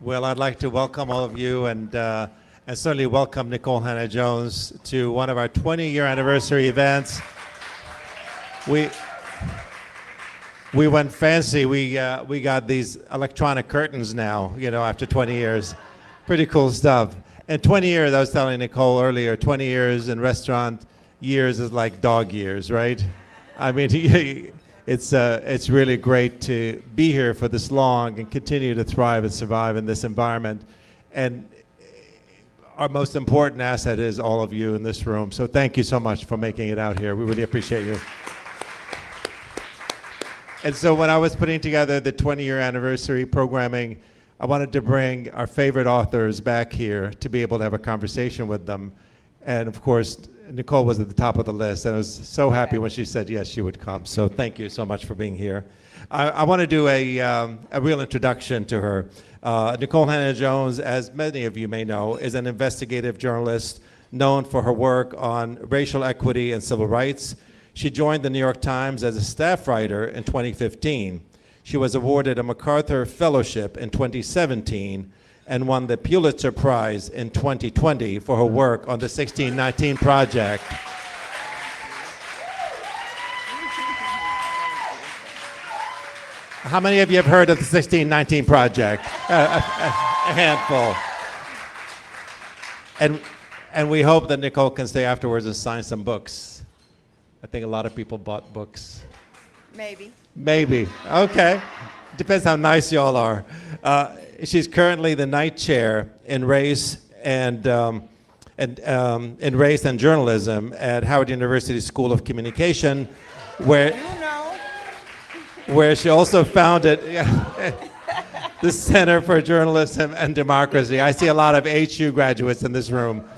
Well, I'd like to welcome all of you and certainly welcome Nikole Hannah-Jones to one of our 20-year anniversary events. We went fancy. We got these electronic curtains now, after 20 years. Pretty cool stuff. And 20 years, I was telling Nikole earlier, 20 years in restaurant years is like dog years, right? I mean, it's really great to be here for this long and continue to thrive and survive in this environment. And our most important asset is all of you in this room. So thank you so much for making it out here. We really appreciate you. And so when I was putting together the 20-year anniversary programming, I wanted to bring our favorite authors back here to be able to have a conversation with them. And of course, Nikole was at the top of the list, and I was so happy when she said yes, she would come. So thank you so much for being here. I want to do a real introduction to her. Nikole Hannah-Jones, as many of you may know, is an investigative journalist known for her work on racial equity and civil rights. She joined the New York Times as a staff writer in 2015. She was awarded a MacArthur Fellowship in 2017 and won the Pulitzer Prize in 2020 for her work on the 1619 Project. How many of you have heard of the 1619 Project? A handful. And we hope that Nikole can stay afterwards and sign some books. I think a lot of people bought books. Maybe. Maybe. Okay. Depends how nice y'all are. She's currently the Knight Chair in Race and Journalism at Howard University School of Communication, where she also founded the Center for Journalism and Democracy. I see a lot of HU graduates in this room.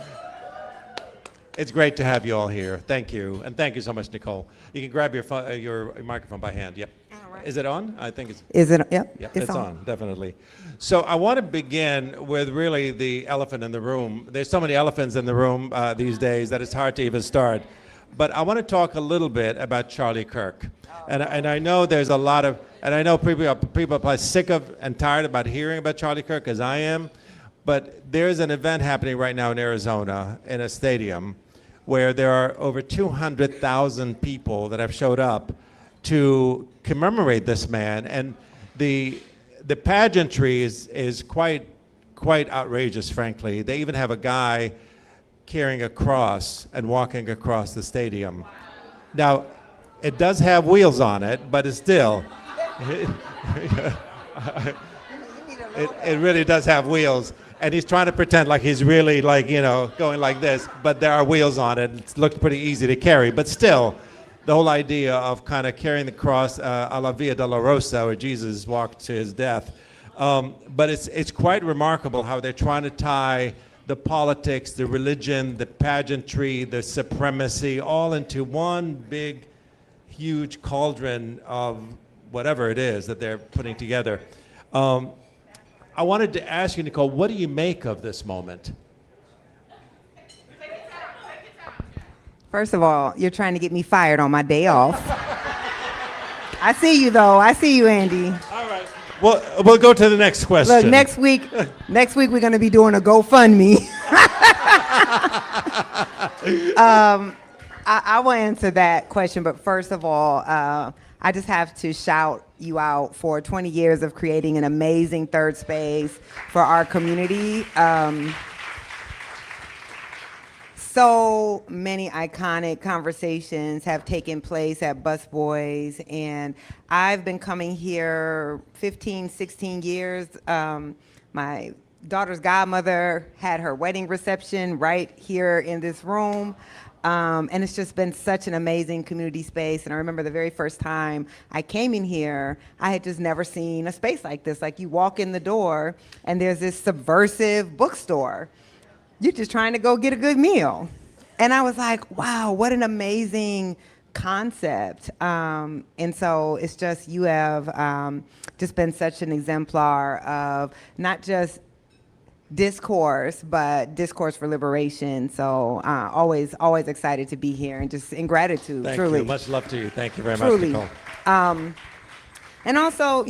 It's great to have you all here. Thank you, and thank you so much, Nikole. You can grab your microphone by hand. Yep. All right. Is it on? I think it's. Is it? Yep. Yep, it's on, definitely. So I want to begin with really the elephant in the room. There's so many elephants in the room these days that it's hard to even start. But I want to talk a little bit about Charlie Kirk. And I know there's a lot of, and I know people are probably sick of and tired about hearing about Charlie Kirk, as I am. But there's an event happening right now in Arizona in a stadium where there are over 200,000 people that have showed up to commemorate this man. And the pageantry is quite outrageous, frankly. They even have a guy carrying a cross and walking across the stadium. Now, it does have wheels on it, but it's still, it really does have wheels. And he's trying to pretend like he's really going like this, but there are wheels on it. It looked pretty easy to carry, but still, the whole idea of kind of carrying the cross a la Via Dolorosa, where Jesus walked to his death. But it's quite remarkable how they're trying to tie the politics, the religion, the pageantry, the supremacy, all into one big, huge cauldron of whatever it is that they're putting together. I wanted to ask you, Nikole, what do you make of this moment? First of all, you're trying to get me fired on my day off. I see you, though. I see you, Andy. All right. Well, we'll go to the next question. Look, next week we're going to be doing a GoFundMe. I will answer that question, but first of all, I just have to shout you out for 20 years of creating an amazing third space for our community. So many iconic conversations have taken place at Busboys, and I've been coming here 15, 16 years. My daughter's godmother had her wedding reception right here in this room. And it's just been such an amazing community space. And I remember the very first time I came in here, I had just never seen a space like this. Like, you walk in the door and there's this subversive bookstore. You're just trying to go get a good meal. And I was like, wow, what an amazing concept. And so it's just, you have just been such an exemplar of not just discourse, but discourse for liberation. So always excited to be here, and just in gratitude. Thank truly. you. Much love to you. Thank you very Truly. much, Nikole. And also,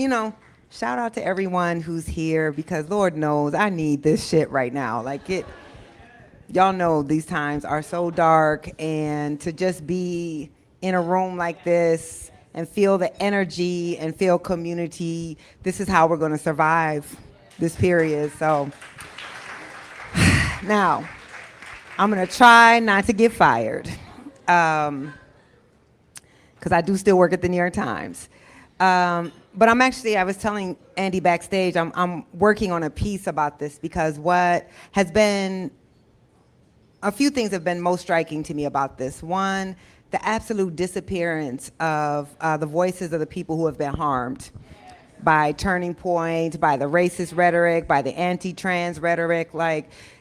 shout out to everyone who's here, because Lord knows I need this shit right now. Y'all know these times are so dark, and to just be in a room like this and feel the energy and feel community, this is how we're going to survive this period. So now, I'm going to try not to get fired, because I do still work at the New York Times. But I was telling Andy backstage, I'm working on a piece about this, because a few things have been most striking to me about this. One, the absolute disappearance of the voices of the people who have been harmed by Turning Point, by the racist rhetoric, by the anti-trans rhetoric.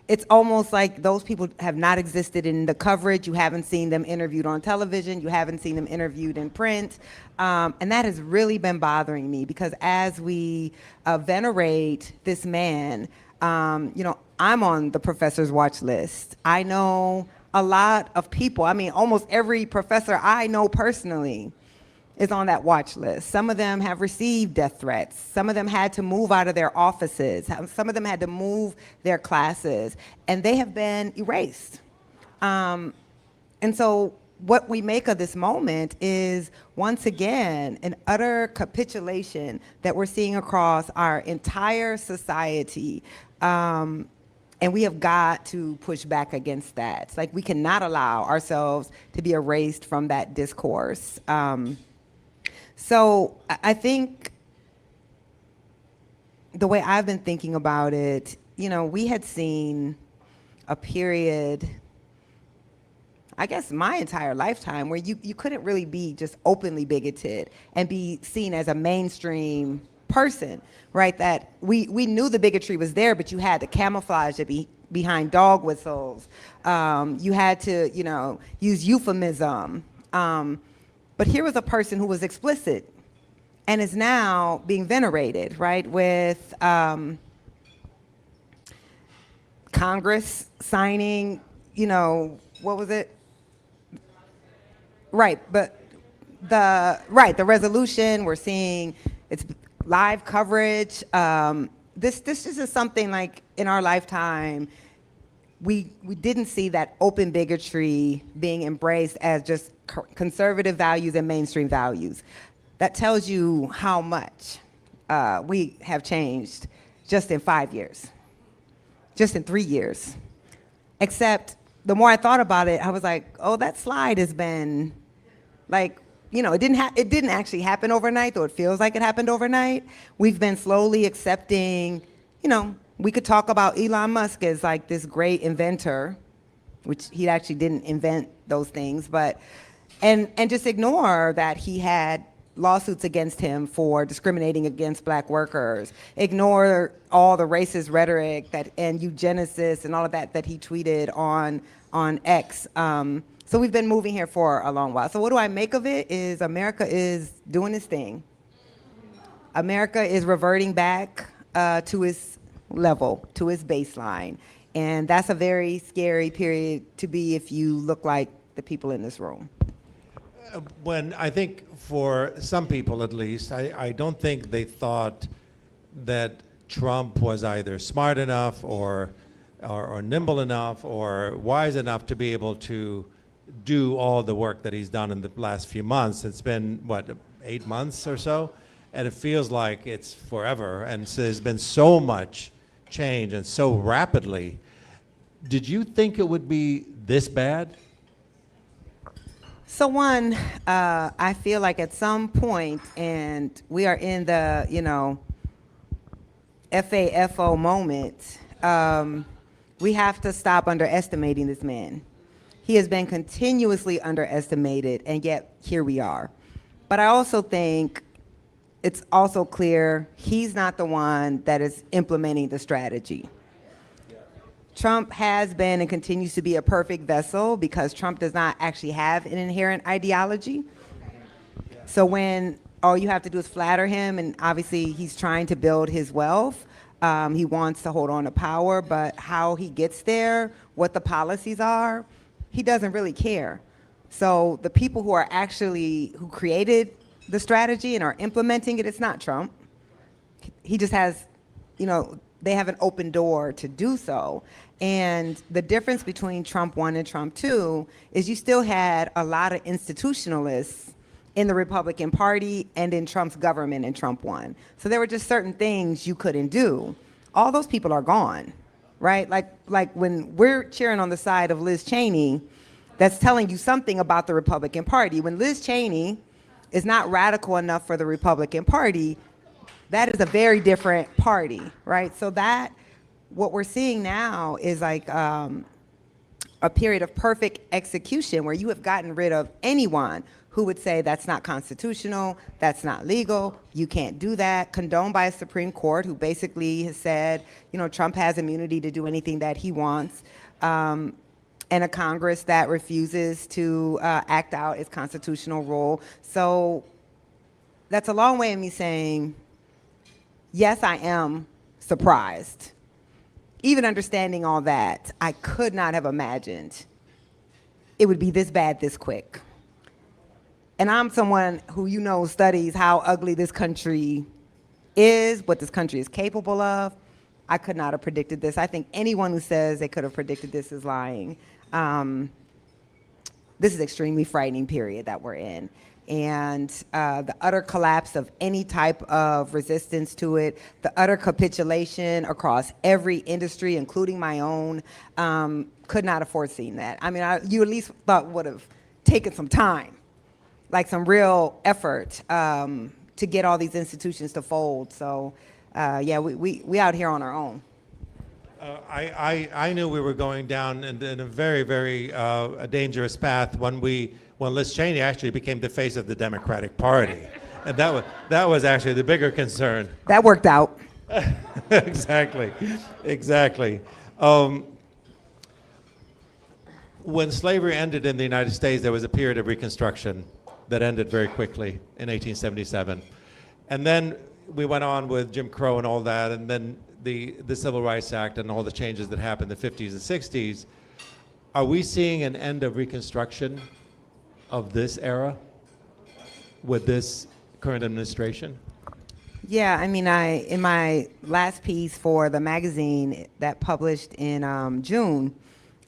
It's almost like those people have not existed in the coverage. You haven't seen them interviewed on television. You haven't seen them interviewed in print. And that has really been bothering me, because as we venerate this man, I'm on the professor's watch list. I know a lot of people. I mean, almost every professor I know personally is on that watch list. Some of them have received death threats. Some of them had to move out of their offices. Some of them had to move their classes, and they have been erased. And so what we make of this moment is, once again, an utter capitulation that we're seeing across our entire society. And we have got to push back against that. It's like we cannot allow ourselves to be erased from that discourse. So I think the way I've been thinking about it, we had seen a period, I guess my entire lifetime, where you couldn't really be just openly bigoted and be seen as a mainstream person, right? That we knew the bigotry was there, but you had to camouflage it behind dog whistles. You had to, use euphemism. But here was a person who was explicit and is now being venerated, right? With Congress signing, what was it? Right, but the resolution, we're seeing it's live coverage. This is something like in our lifetime, we didn't see that open bigotry being embraced as just conservative values and mainstream values. That tells you how much we have changed just in 5 years, just in 3 years. Except the more I thought about it, I was like, oh, that slide has been it didn't actually happen overnight, though it feels like it happened overnight. We've been slowly accepting, we could talk about Elon Musk as like this great inventor, which he actually didn't invent those things, but, and just ignore that he had lawsuits against him for discriminating against black workers, ignore all the racist rhetoric and eugenicists and all of that he tweeted on X. So we've been moving here for a long while. So what do I make of it is America is doing its thing. America is reverting back to its level, to its baseline. And that's a very scary period to be if you look like the people in this room. When I think for some people at least, I don't think they thought that Trump was either smart enough or nimble enough or wise enough to be able to do all the work that he's done in the last few months. It's been, 8 months or so? And it feels like it's forever. And so there's been so much change and so rapidly. Did you think it would be this bad? So one, I feel like at some point, and we are in the, FAFO moment, we have to stop underestimating this man. He has been continuously underestimated, and yet here we are. But I also think it's also clear he's not the one that is implementing the strategy. Trump has been and continues to be a perfect vessel because Trump does not actually have an inherent ideology. So when all you have to do is flatter him, and obviously he's trying to build his wealth, he wants to hold on to power, but how he gets there, what the policies are, he doesn't really care. So the people who created the strategy and are implementing it, it's not Trump. he just has, they have an open door to do so. And the difference between Trump 1 and Trump 2 is you still had a lot of institutionalists in the Republican Party and in Trump's government in Trump 1. So there were just certain things you couldn't do. All those people are gone, right? Like when we're cheering on the side of Liz Cheney, that's telling you something about the Republican Party. When Liz Cheney is not radical enough for the Republican Party, that is a very different party, right? So that, what we're seeing now is like a period of perfect execution where you have gotten rid of anyone who would say that's not constitutional, that's not legal, you can't do that, condoned by a Supreme Court who basically has said, Trump has immunity to do anything that he wants, and a Congress that refuses to act out its constitutional role. So that's a long way of me saying, yes, I am surprised. Even understanding all that, I could not have imagined it would be this bad this quick. And I'm someone who studies how ugly this country is, what this country is capable of. I could not have predicted this. I think anyone who says they could have predicted this is lying. This is an extremely frightening period that we're in. And the utter collapse of any type of resistance to it, the utter capitulation across every industry, including my own, could not have foreseen that. I mean, you at least thought would have taken some time, like some real effort to get all these institutions to fold. So yeah, we out here on our own. I knew we were going down in a very, very dangerous path when Liz Cheney actually became the face of the Democratic Party. And that was actually the bigger concern. That worked out. Exactly. When slavery ended in the United States, there was a period of Reconstruction that ended very quickly in 1877. And then we went on with Jim Crow and all that, and then the Civil Rights Act and all the changes that happened in the 50s and 60s. Are we seeing an end of Reconstruction of this era with this current administration? Yeah, I mean, in my last piece for the magazine that published in June,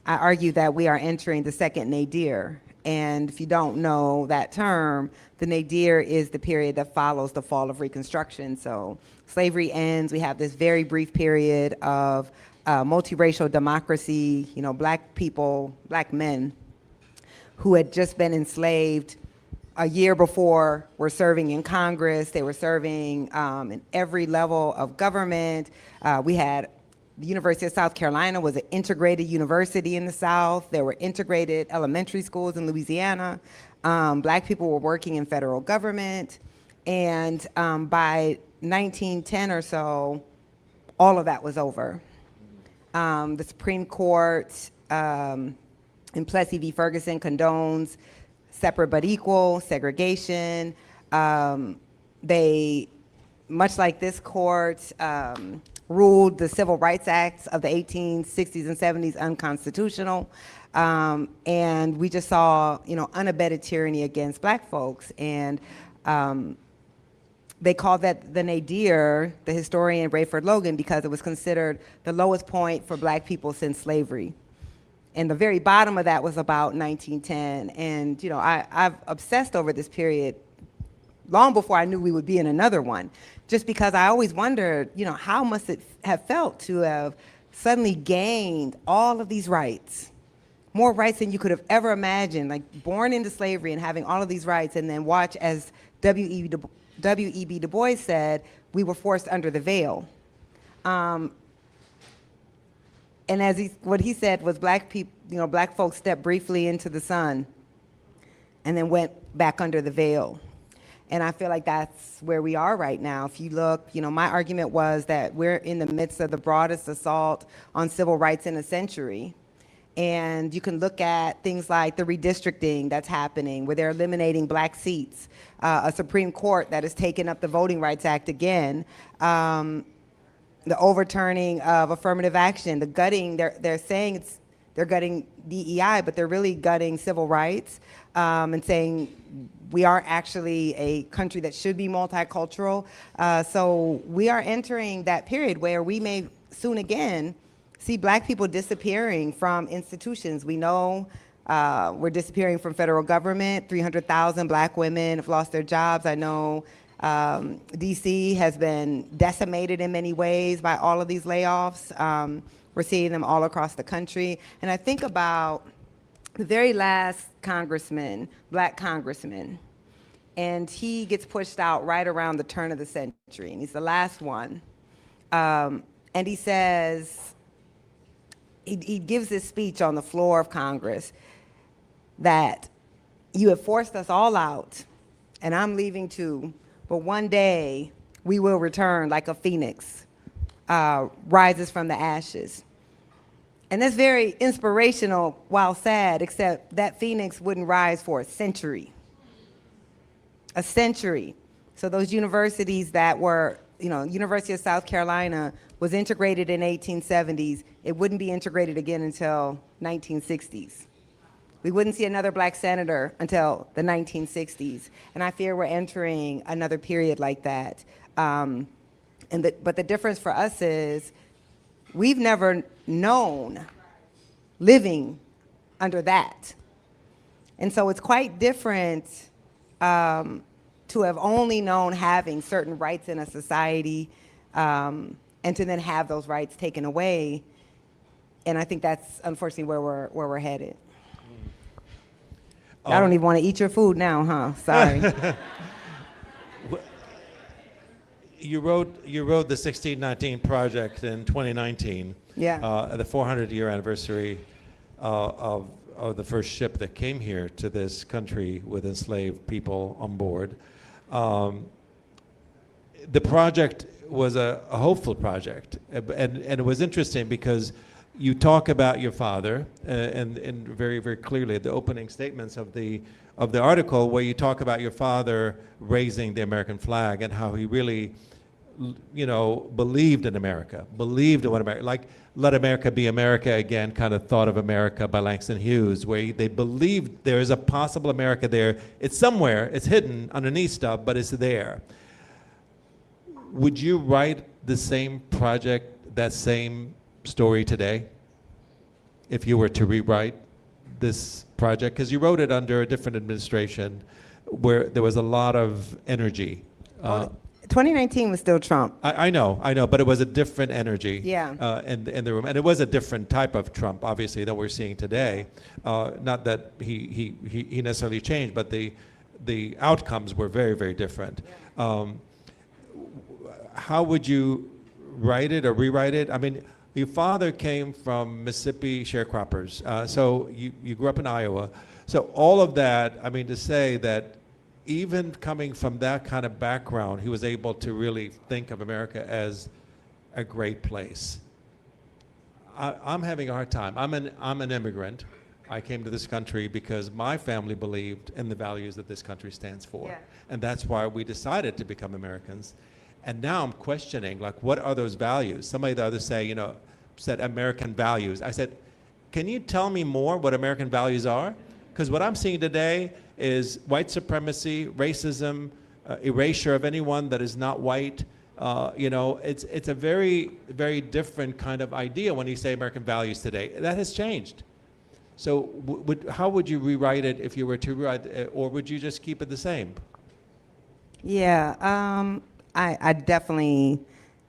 I argued that we are entering the second nadir. And if you don't know that term, the nadir is the period that follows the fall of Reconstruction. So slavery ends, we have this very brief period of multiracial democracy, black people, black men who had just been enslaved a year before were serving in Congress. They were serving in every level of government. We had the University of South Carolina was an integrated university in the South. There were integrated elementary schools in Louisiana. Black people were working in federal government. And by 1910 or so, all of that was over. The Supreme Court in Plessy v. Ferguson condones separate but equal segregation. They, much like this court, ruled the Civil Rights Acts of the 1860s and 70s unconstitutional. And we just saw, unabated tyranny against black folks. And they called that the nadir, the historian Rayford Logan, because it was considered the lowest point for black people since slavery. And the very bottom of that was about 1910. And, I've obsessed over this period long before I knew we would be in another one, just because I always wondered, how must it have felt to have suddenly gained all of these rights, more rights than you could have ever imagined, like born into slavery and having all of these rights, and then watch as W.E.B. Du Bois said, we were forced under the veil. And what he said was black folks stepped briefly into the sun and then went back under the veil. And I feel like that's where we are right now. If you look, my argument was that we're in the midst of the broadest assault on civil rights in a century. And you can look at things like the redistricting that's happening, where they're eliminating black seats, a Supreme Court that has taken up the Voting Rights Act again, the overturning of affirmative action, the gutting. They're saying they're gutting DEI, but they're really gutting civil rights, and saying we are actually a country that should be multicultural. So we are entering that period where we may soon again see Black people disappearing from institutions. We know we're disappearing from federal government. 300,000 Black women have lost their jobs. I know DC has been decimated in many ways by all of these layoffs. We're seeing them all across the country. And I think about the very last congressman, Black congressman, and he gets pushed out right around the turn of the century, and he's the last one. And he says, he gives this speech on the floor of Congress that you have forced us all out, and I'm leaving too, but one day we will return like a phoenix, rises from the ashes. And that's very inspirational while sad, except that phoenix wouldn't rise for a century. A century. So those universities that were, University of South Carolina was integrated in 1870s. It wouldn't be integrated again until 1960s. We wouldn't see another Black senator until the 1960s. And I fear we're entering another period like that. But the difference for us is we've never known living under that. And so it's quite different to have only known having certain rights in a society, and to then have those rights taken away. And I think that's unfortunately where we're headed. I don't even want to eat your food now, huh? Sorry. You wrote the 1619 Project in 2019. Yeah. The 400-year anniversary of the first ship that came here to this country with enslaved people on board. The project was a hopeful project, and it was interesting because you talk about your father, and very, very clearly the opening statements of the article, where you talk about your father raising the American flag and how he really, believed in America, believed in what America, like Let America Be America Again kind of thought of America by Langston Hughes, where they believed there is a possible America there. It's somewhere, it's hidden underneath stuff, but it's there. Would you write the same project, that same story today, if you were to rewrite this project? Because you wrote it under a different administration where there was a lot of energy. 2019 was still Trump. I know, but it was a different energy. Yeah. In the room, and it was a different type of Trump, obviously, that we're seeing today. Not that he necessarily changed, but the outcomes were very, very different. How would you write it or rewrite it? I mean, your father came from Mississippi sharecroppers, so you grew up in Iowa. So all of that, I mean, to say that even coming from that kind of background, he was able to really think of America as a great place. I'm having a hard time. I'm an immigrant. I came to this country because my family believed in the values that this country stands for. Yeah. And that's why we decided to become Americans. And now I'm questioning, like, what are those values? Somebody the other day, said American values. I said, can you tell me more what American values are? Because what I'm seeing today is white supremacy, racism, erasure of anyone that is not white. It's a very, very different kind of idea when you say American values today. That has changed. So how would you rewrite it if you were to rewrite it, or would you just keep it the same? Yeah, I definitely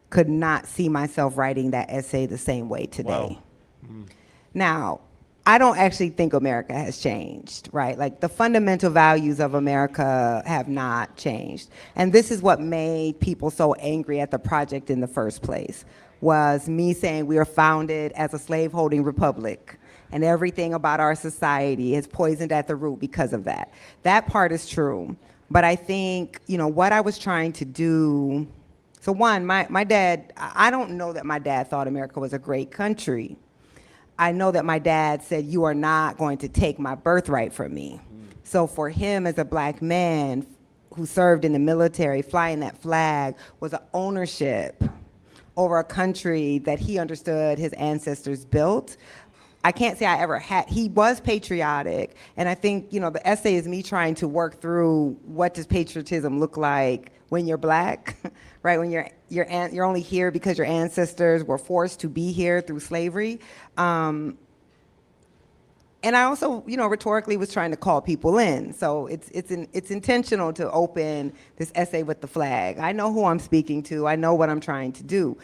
could not see myself writing that essay the same way today. Wow. Mm. Now, I don't actually think America has changed, right? Like, the fundamental values of America have not changed. And this is what made people so angry at the project in the first place, was me saying we are founded as a slaveholding republic, and everything about our society is poisoned at the root because of that. That part is true. But I think, what I was trying to do, so one, my dad, I don't know that my dad thought America was a great country. I know that my dad said, you are not going to take my birthright from me. So for him, as a Black man who served in the military, flying that flag was an ownership over a country that he understood his ancestors built. I can't say I ever had, he was patriotic, and I think, the essay is me trying to work through what does patriotism look like when you're Black, right? When you're only here because your ancestors were forced to be here through slavery. And I also, rhetorically was trying to call people in. So it's intentional to open this essay with the flag. I know who I'm speaking to. I know what I'm trying to do.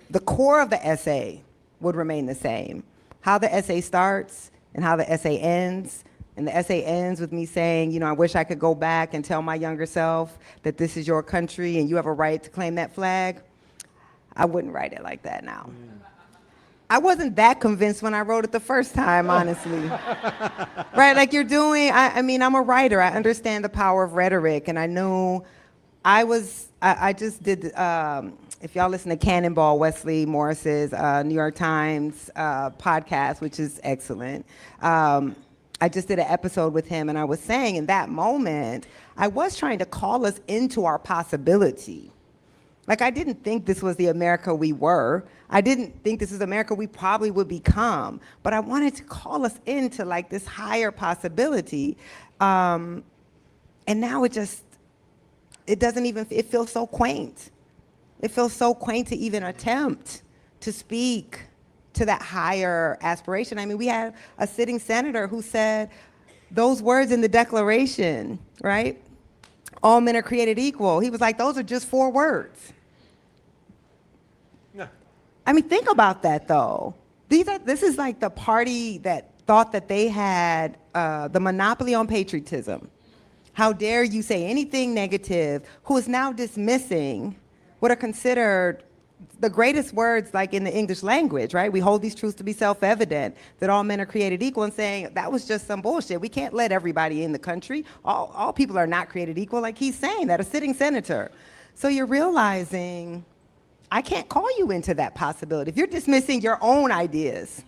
The core of the essay would remain the same. How the essay starts and how the essay ends. And the essay ends with me saying, I wish I could go back and tell my younger self that this is your country and you have a right to claim that flag. I wouldn't write it like that now. I wasn't that convinced when I wrote it the first time, honestly. Right, like you're doing, I'm a writer. I understand the power of rhetoric, and I knew I just did, if y'all listen to Cannonball, Wesley Morris's New York Times podcast, which is excellent. I just did an episode with him, and I was saying in that moment, I was trying to call us into our possibility. Like, I didn't think this was the America we were. I didn't think this is America we probably would become. But I wanted to call us into, like, this higher possibility. And now it feels so quaint. It feels so quaint to even attempt to speak to that higher aspiration. I mean, we had a sitting senator who said those words in the Declaration, right? All men are created equal. He was like, those are just 4 words. Yeah. I mean, think about that, though. This is like the party that thought that they had the monopoly on patriotism. How dare you say anything negative, who is now dismissing what are considered the greatest words, like in the English language, right? We hold these truths to be self-evident, that all men are created equal, and saying that was just some bullshit. We can't let everybody in the country. All people are not created equal, like he's saying that, a sitting senator. So you're realizing, I can't call you into that possibility. If you're dismissing your own ideas,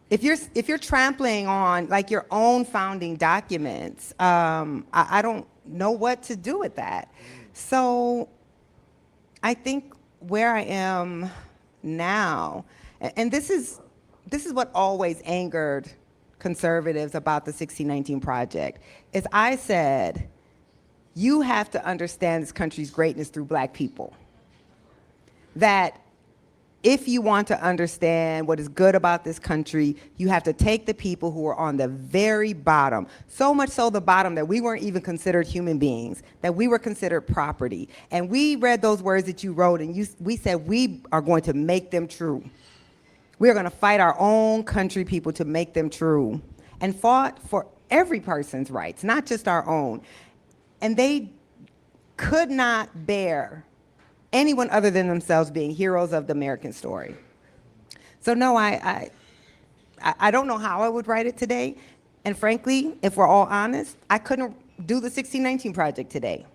if you're trampling on like your own founding documents, I don't know what to do with that. So I think where I am now, and this is what always angered conservatives about the 1619 Project, is I said, you have to understand this country's greatness through Black people. That if you want to understand what is good about this country, you have to take the people who are on the very bottom, so much so the bottom that we weren't even considered human beings, that we were considered property. And we read those words that you wrote, and we said we are going to make them true. We are going to fight our own country people to make them true, and fought for every person's rights, not just our own. And they could not bear anyone other than themselves being heroes of the American story. So no, I don't know how I would write it today. And frankly, if we're all honest, I couldn't do the 1619 Project today.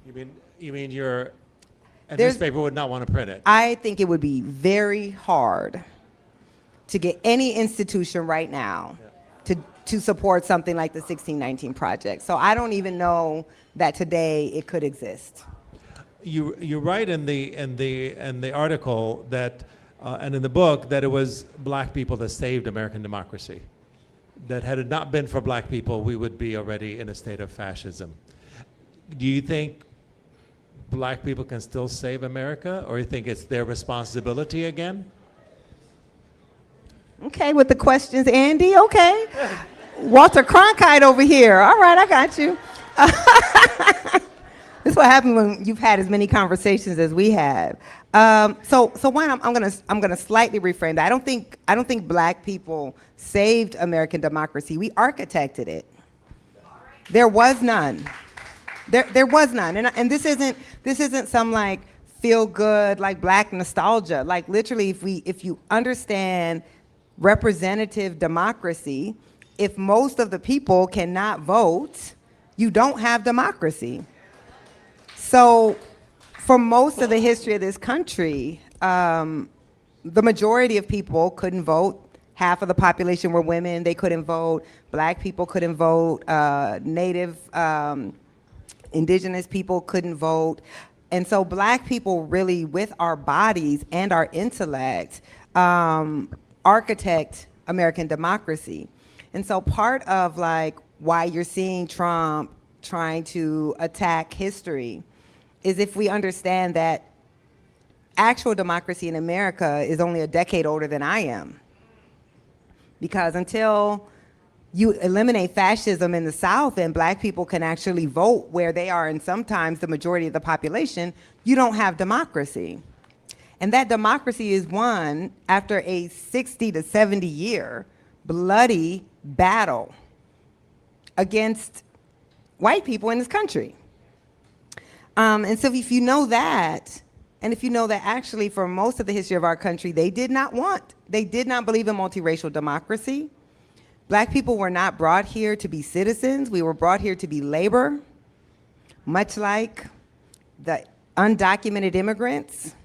You mean a newspaper would not want to print it? I think it would be very hard to get any institution right now to support something like the 1619 Project. So I don't even know that today it could exist. You write in the article that and in the book that it was Black people that saved American democracy. That had it not been for Black people, we would be already in a state of fascism. Do you think Black people can still save America, or you think it's their responsibility again? Okay, with the questions, Andy. Okay, Walter Cronkite over here. All right, I got you. This is what happens when you've had as many conversations as we have. So one, I'm gonna slightly reframe that. I don't think Black people saved American democracy. We architected it. There was none. There was none. And this isn't some like feel good like Black nostalgia. Like literally, if you understand representative democracy, if most of the people cannot vote, you don't have democracy. So for most of the history of this country, the majority of people couldn't vote. Half of the population were women. They couldn't vote. Black people couldn't vote. Native, indigenous people couldn't vote. And so black people really, with our bodies and our intellect, architect American democracy. And so part of like why you're seeing Trump trying to attack history is if we understand that actual democracy in America is only a decade older than I am. Because until you eliminate fascism in the South and black people can actually vote where they are, and sometimes the majority of the population, you don't have democracy. And that democracy is won after a 60 to 70 year bloody battle against white people in this country. And so if you know that, and if you know that actually for most of the history of our country, they did not believe in multiracial democracy. Black people were not brought here to be citizens. We were brought here to be labor, much like the undocumented immigrants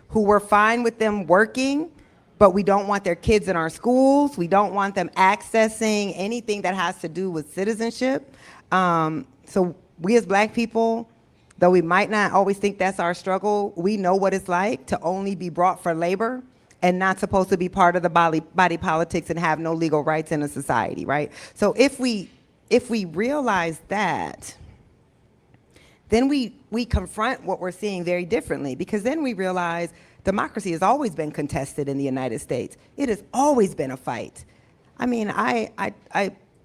who were fine with them working, but we don't want their kids in our schools. We don't want them accessing anything that has to do with citizenship. So we as black people, though we might not always think that's our struggle, we know what it's like to only be brought for labor and not supposed to be part of the body politics and have no legal rights in a society, right? So if we realize that, then we confront what we're seeing very differently, because then we realize democracy has always been contested in the United States. It has always been a fight. I mean, I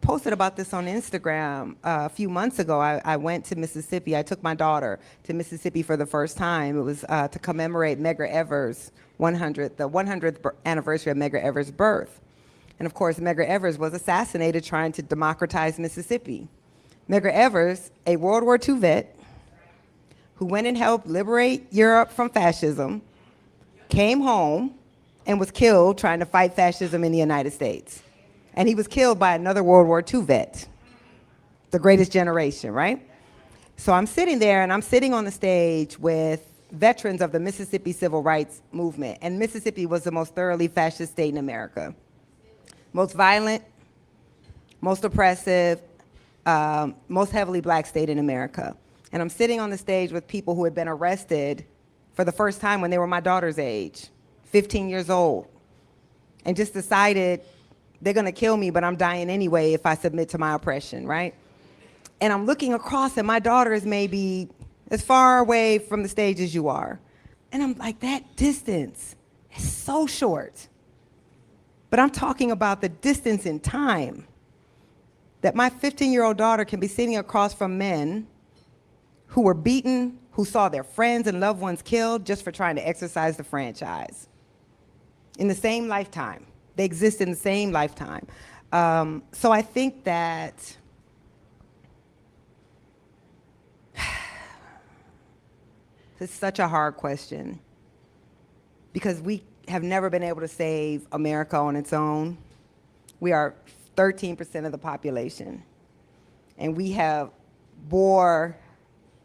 posted about this on Instagram a few months ago. I went to Mississippi. I took my daughter to Mississippi for the first time. It was to commemorate Medgar Evers' the 100th anniversary of Medgar Evers' birth. And of course, Medgar Evers was assassinated trying to democratize Mississippi. Medgar Evers, a World War II vet, who went and helped liberate Europe from fascism, came home and was killed trying to fight fascism in the United States. And he was killed by another World War II vet, the greatest generation, right? So I'm sitting there and I'm sitting on the stage with veterans of the Mississippi Civil Rights Movement. And Mississippi was the most thoroughly fascist state in America. Most violent, most oppressive, most heavily black state in America. And I'm sitting on the stage with people who had been arrested for the first time when they were my daughter's age, 15 years old, and just decided they're gonna kill me, but I'm dying anyway if I submit to my oppression, right? And I'm looking across and my daughter is maybe as far away from the stage as you are. And I'm like, that distance is so short. But I'm talking about the distance in time that my 15-year-old daughter can be sitting across from men who were beaten, who saw their friends and loved ones killed just for trying to exercise the franchise in the same lifetime. They exist in the same lifetime. So I think that it's such a hard question because we have never been able to save America on its own. We are 13% of the population, and we have bore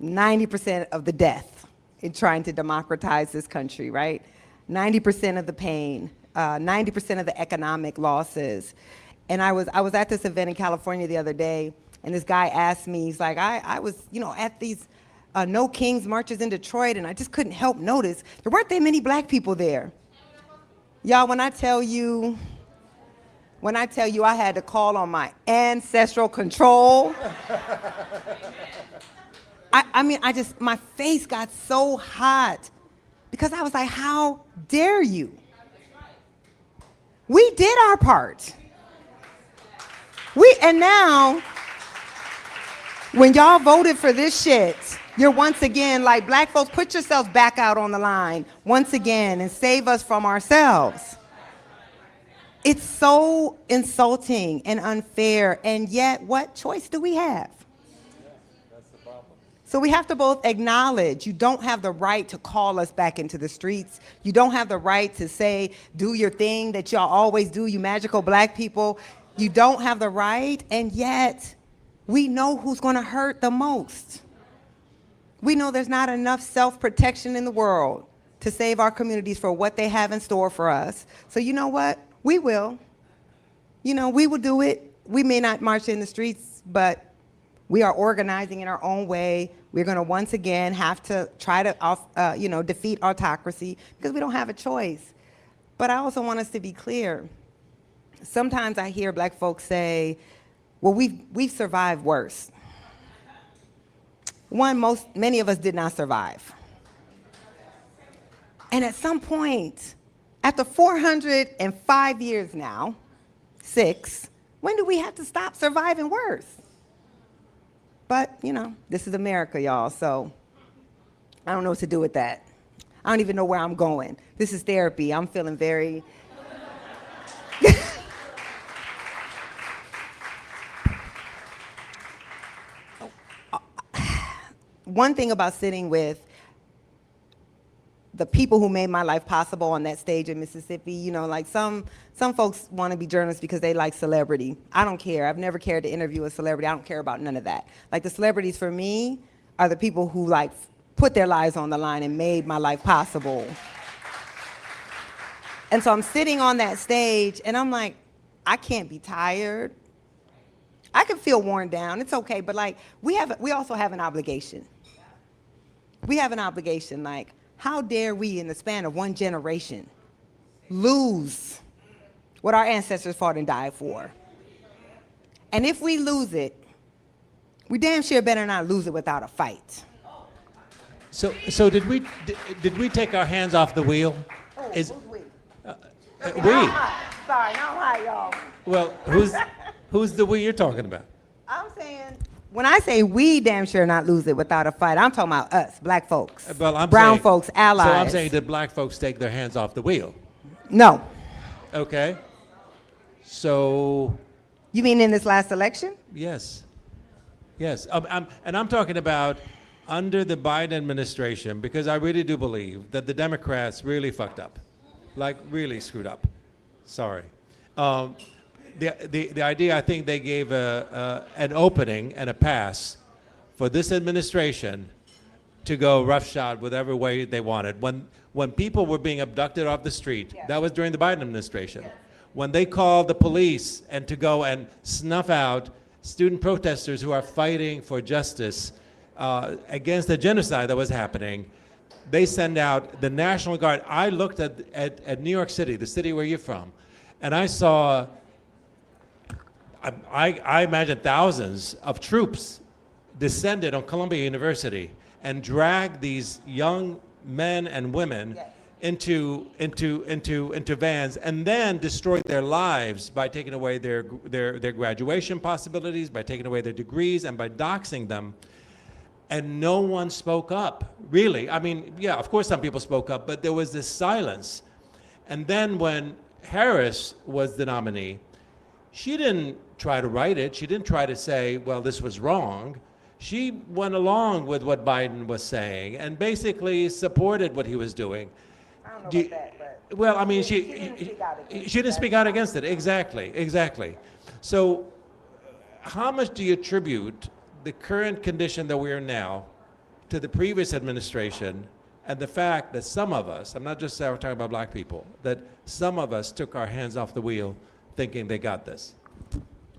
90% of the death in trying to democratize this country, right? 90% of the pain, 90% of the economic losses. And I was at this event in California the other day, and this guy asked me, he's like, I was, at these No Kings marches in Detroit, and I just couldn't help notice there weren't that many black people there. Y'all, when I tell you I had to call on my ancestral control, my face got so hot because I was like, how dare you? We did our part. And now, when y'all voted for this shit, you're once again like, black folks, put yourselves back out on the line once again and save us from ourselves. It's so insulting and unfair, and yet what choice do we have? So we have to both acknowledge you don't have the right to call us back into the streets. You don't have the right to say, do your thing that y'all always do, you magical black people. You don't have the right, and yet we know who's gonna hurt the most. We know there's not enough self-protection in the world to save our communities for what they have in store for us. So you know what? We will. We will do it. We may not march in the streets, but We are organizing in our own way. We're going to once again have to try to defeat autocracy because we don't have a choice. But I also want us to be clear. Sometimes I hear black folks say, well, we've survived worse. One, many of us did not survive. And at some point, after 405 years now, 6, when do we have to stop surviving worse? But, this is America, y'all, so I don't know what to do with that. I don't even know where I'm going. This is therapy. I'm feeling very... One thing about sitting with the people who made my life possible on that stage in Mississippi, like some folks want to be journalists because they like celebrity. I don't care. I've never cared to interview a celebrity. I don't care about none of that. Like, the celebrities for me are the people who put their lives on the line and made my life possible. And so I'm sitting on that stage and I'm like, I can't be tired. I can feel worn down. It's okay, but we also have an obligation. We have an obligation. How dare we, in the span of one generation, lose what our ancestors fought and died for? And if we lose it, we damn sure better not lose it without a fight. So did we take our hands off the wheel? Oh, Is who's we? we? Sorry, now I'm high, y'all. Well, who's the we you're talking about? I'm saying, when I say we damn sure not lose it without a fight, I'm talking about us, black folks, Well, brown folks, allies. So I'm saying, did black folks take their hands off the wheel? No. Okay. So. You mean in this last election? Yes. Yes. I'm talking about under the Biden administration, because I really do believe that the Democrats really fucked up, really screwed up. Sorry. The idea, I think they gave an opening and a pass for this administration to go roughshod whatever way they wanted. When people were being abducted off the street, yes. That was during the Biden administration. Yes. When they called the police and to go and snuff out student protesters who are fighting for justice against the genocide that was happening, they send out the National Guard. I looked at New York City, the city where you're from, and I saw, I imagine thousands of troops descended on Columbia University and dragged these young men and women Yes. into vans, and then destroyed their lives by taking away their graduation possibilities, by taking away their degrees, and by doxing them. And no one spoke up, really. I mean, yeah, of course some people spoke up, but there was this silence. And then when Harris was the nominee, she didn't try to write it. She didn't try to say, well, this was wrong. She went along with what Biden was saying and basically supported what he was doing. I don't know about that, but... Well, I mean, she didn't speak out against it. she didn't speak out against it. Exactly. So how much do you attribute the current condition that we're in now to the previous administration and the fact that some of us, I'm not just talking about black people, that some of us took our hands off the wheel thinking they got this?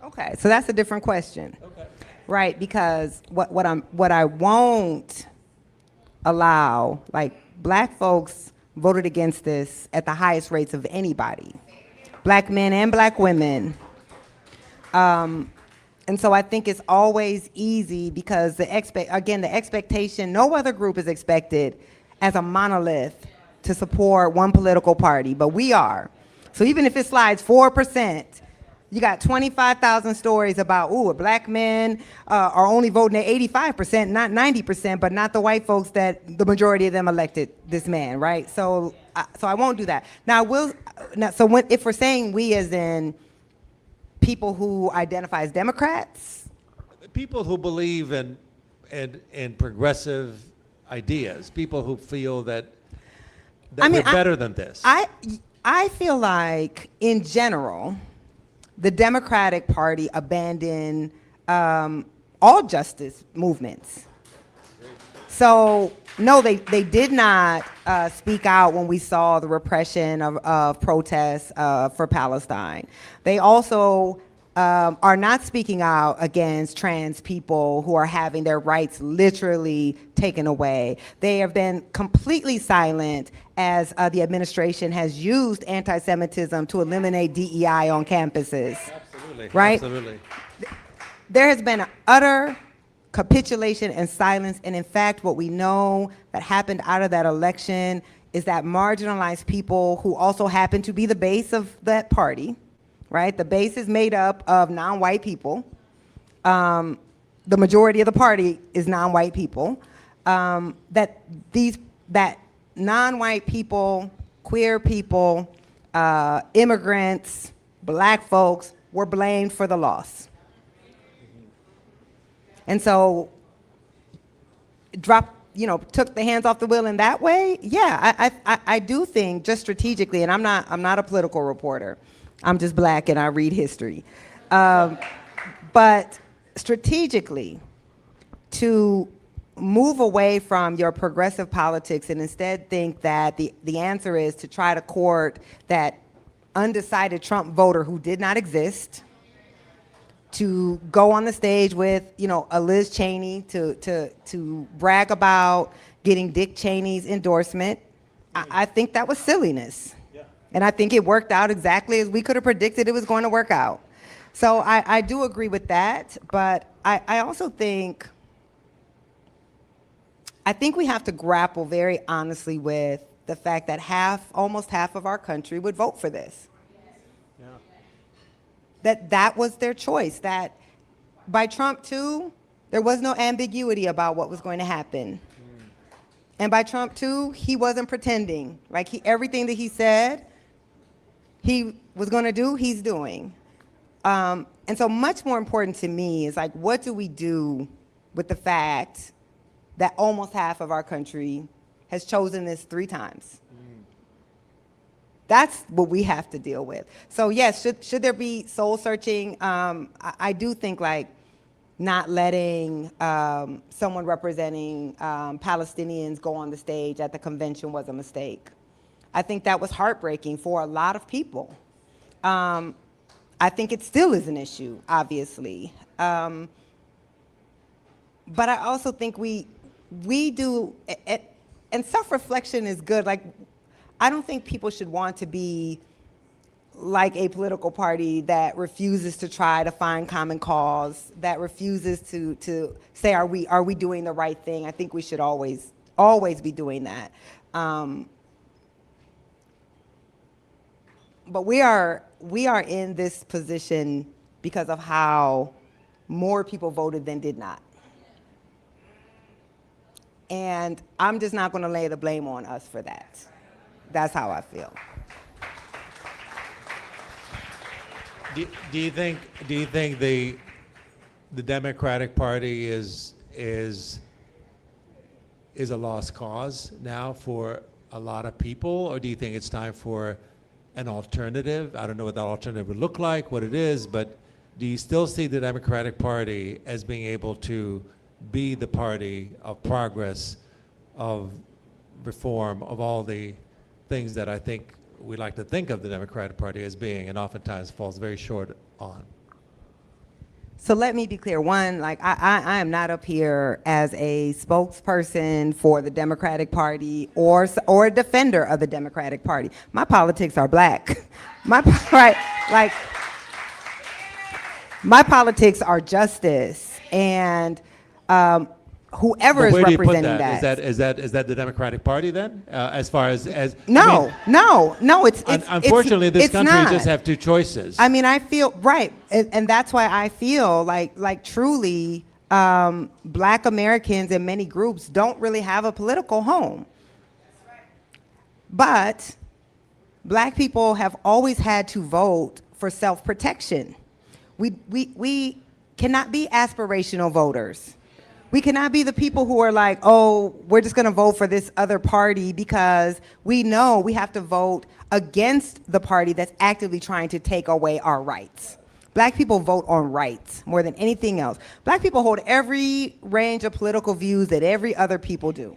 Okay, so that's a different question. Okay. Right, because what I won't allow, black folks voted against this at the highest rates of anybody, black men and black women. And so I think it's always easy because the expectation, no other group is expected as a monolith to support one political party, but we are. So even if it slides 4%, you got 25,000 stories about, black men are only voting at 85%, not 90%, but not the white folks that the majority of them elected this man, right? So I won't do that. Now, if we're saying we as in people who identify as Democrats? People who believe in progressive ideas, people who feel that we're better than this. I feel like, in general, the Democratic Party abandoned all justice movements. So, no, they did not speak out when we saw the repression of protests for Palestine. They also are not speaking out against trans people who are having their rights literally taken away. They have been completely silent as the administration has used anti-Semitism to eliminate DEI on campuses. Absolutely. Right? Absolutely. There has been an utter capitulation and silence, and in fact, what we know that happened out of that election is that marginalized people who also happen to be the base of that party, right? The base is made up of non-white people. The majority of the party is non-white people. That non-white people, queer people, immigrants, black folks were blamed for the loss. And so took the hands off the wheel in that way. Yeah, I do think just strategically, and I'm not a political reporter. I'm just black and I read history. But strategically, to move away from your progressive politics and instead think that the answer is to try to court that undecided Trump voter who did not exist, to go on the stage with, a Liz Cheney to brag about getting Dick Cheney's endorsement, I think that was silliness. Yeah. And I think it worked out exactly as we could have predicted it was going to work out. So I do agree with that, but I also think we have to grapple very honestly with the fact that almost half of our country would vote for this. That was their choice, that by Trump 2, there was no ambiguity about what was going to happen. And by Trump 2, he wasn't pretending. Like everything that he said he was going to do, he's doing. And so much more important to me is like, what do we do with the fact that almost half of our country has chosen this 3 times? That's what we have to deal with. So yes, should there be soul searching? I do think like not letting someone representing Palestinians go on the stage at the convention was a mistake. I think that was heartbreaking for a lot of people. I think it still is an issue, obviously. But I also think we do, and self-reflection is good. Like, I don't think people should want to be like a political party that refuses to try to find common cause, that refuses to say, are we doing the right thing? I think we should always be doing that. But we are in this position because of how more people voted than did not. And I'm just not going to lay the blame on us for that. That's how I feel. Do you think the Democratic Party is a lost cause now for a lot of people, or do you think it's time for an alternative? I don't know what that alternative would look like, what it is, but do you still see the Democratic Party as being able to be the party of progress, of reform, of all the things that I think we like to think of the Democratic Party as being, and oftentimes falls very short on? So let me be clear. One, like I am not up here as a spokesperson for the Democratic Party or a defender of the Democratic Party. My politics are black. My politics are justice, and whoever is representing that. Is that the Democratic Party then? As far as no, it's unfortunately this country not. Just have 2 choices. I mean, I feel right, and that's why I feel like truly Black Americans and many groups don't really have a political home. But Black people have always had to vote for self-protection. We cannot be aspirational voters. We cannot be the people who are like, oh, we're just going to vote for this other party because we know we have to vote against the party that's actively trying to take away our rights. Black people vote on rights more than anything else. Black people hold every range of political views that every other people do.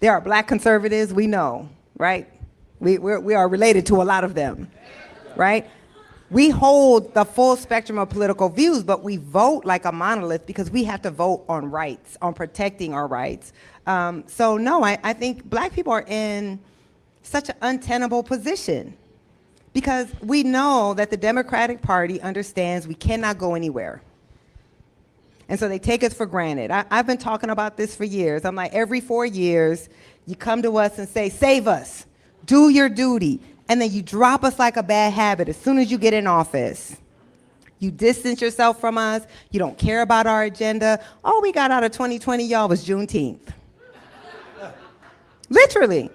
There are Black conservatives, we know, right? We are related to a lot of them, right? We hold the full spectrum of political views, but we vote like a monolith because we have to vote on rights, on protecting our rights. So no, I think black people are in such an untenable position because we know that the Democratic Party understands we cannot go anywhere. And so they take us for granted. I've been talking about this for years. I'm like, every 4 years, you come to us and say, save us, do your duty. And then you drop us like a bad habit as soon as you get in office. You distance yourself from us. You don't care about our agenda. All we got out of 2020, y'all, was Juneteenth. Literally.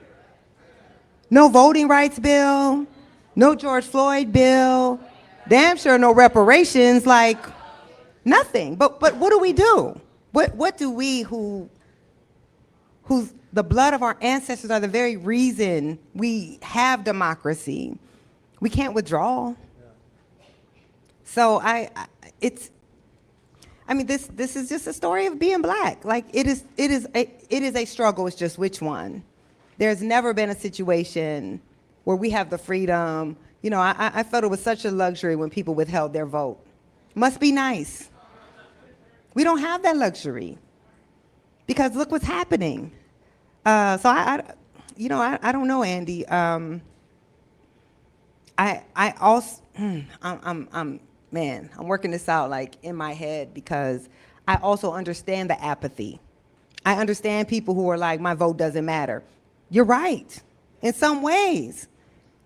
No voting rights bill, no George Floyd bill, damn sure no reparations, like nothing. But what do we do? What do we whose the blood of our ancestors are the very reason we have democracy? We can't withdraw. So this is just a story of being black. Like it is a struggle. It's just which one. There's never been a situation where we have the freedom. You know, I felt it was such a luxury when people withheld their vote. Must be nice. We don't have that luxury because look what's happening. So I don't know, Andy. I'm working this out like in my head because I also understand the apathy. I understand people who are like, my vote doesn't matter. You're right, in some ways,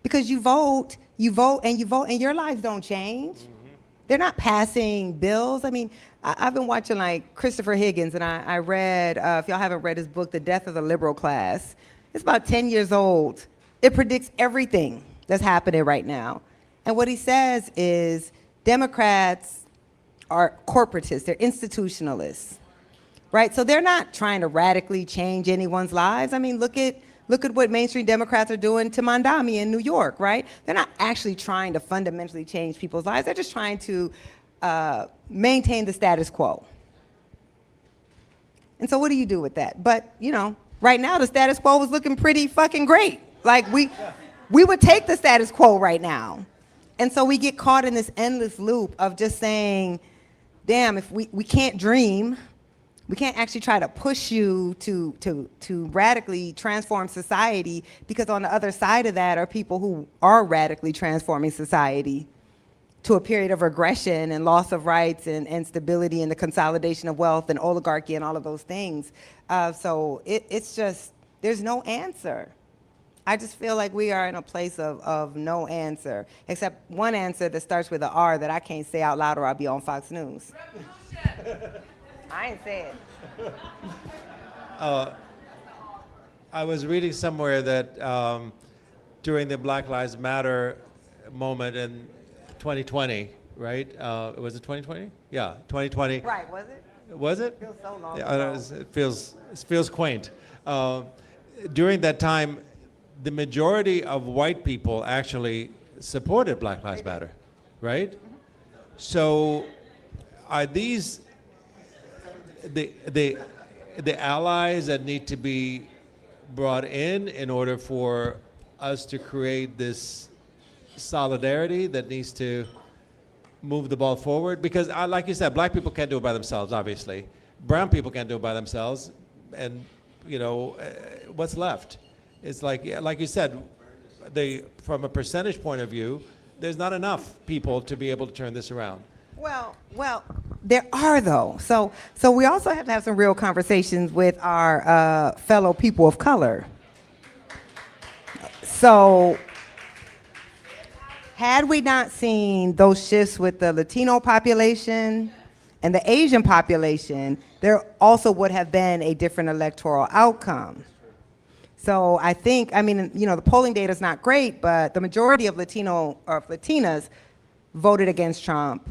because you vote, and your lives don't change. Mm-hmm. They're not passing bills. I mean, I've been watching like Christopher Higgins, and I read, if y'all haven't read his book, The Death of the Liberal Class, it's about 10 years old. It predicts everything that's happening right now. And what he says is Democrats are corporatists, they're institutionalists, right? So they're not trying to radically change anyone's lives. I mean, look at what mainstream Democrats are doing to Mandami in New York, right? They're not actually trying to fundamentally change people's lives. They're just trying to maintain the status quo. And so what do you do with that? But, you know, right now the status quo is looking pretty fucking great. Like we would take the status quo right now. And so we get caught in this endless loop of just saying, damn, if we can't dream, we can't actually try to push you to radically transform society, because on the other side of that are people who are radically transforming society to a period of regression and loss of rights and stability and the consolidation of wealth and oligarchy and all of those things. So it's just, there's no answer. I just feel like we are in a place of no answer, except one answer that starts with an R that I can't say out loud or I'll be on Fox News. I ain't say it. I was reading somewhere that during the Black Lives Matter moment in 2020, right? Was it 2020? Yeah, 2020. Right, was it? Was it? It feels so long Yeah, ago. it feels quaint. During that time, the majority of white people actually supported Black Lives Matter, right? Mm-hmm. So are these the allies that need to be brought in order for us to create this solidarity that needs to move the ball forward? Because like you said, black people can't do it by themselves, obviously. Brown people can't do it by themselves. And, you know, what's left? It's like you said, from a percentage point of view, there's not enough people to be able to turn this around. Well, there are though. So we also have to have some real conversations with our fellow people of color. So had we not seen those shifts with the Latino population and the Asian population, there also would have been a different electoral outcome. So I think, I mean, you know, the polling data is not great, but the majority of Latinas voted against Trump.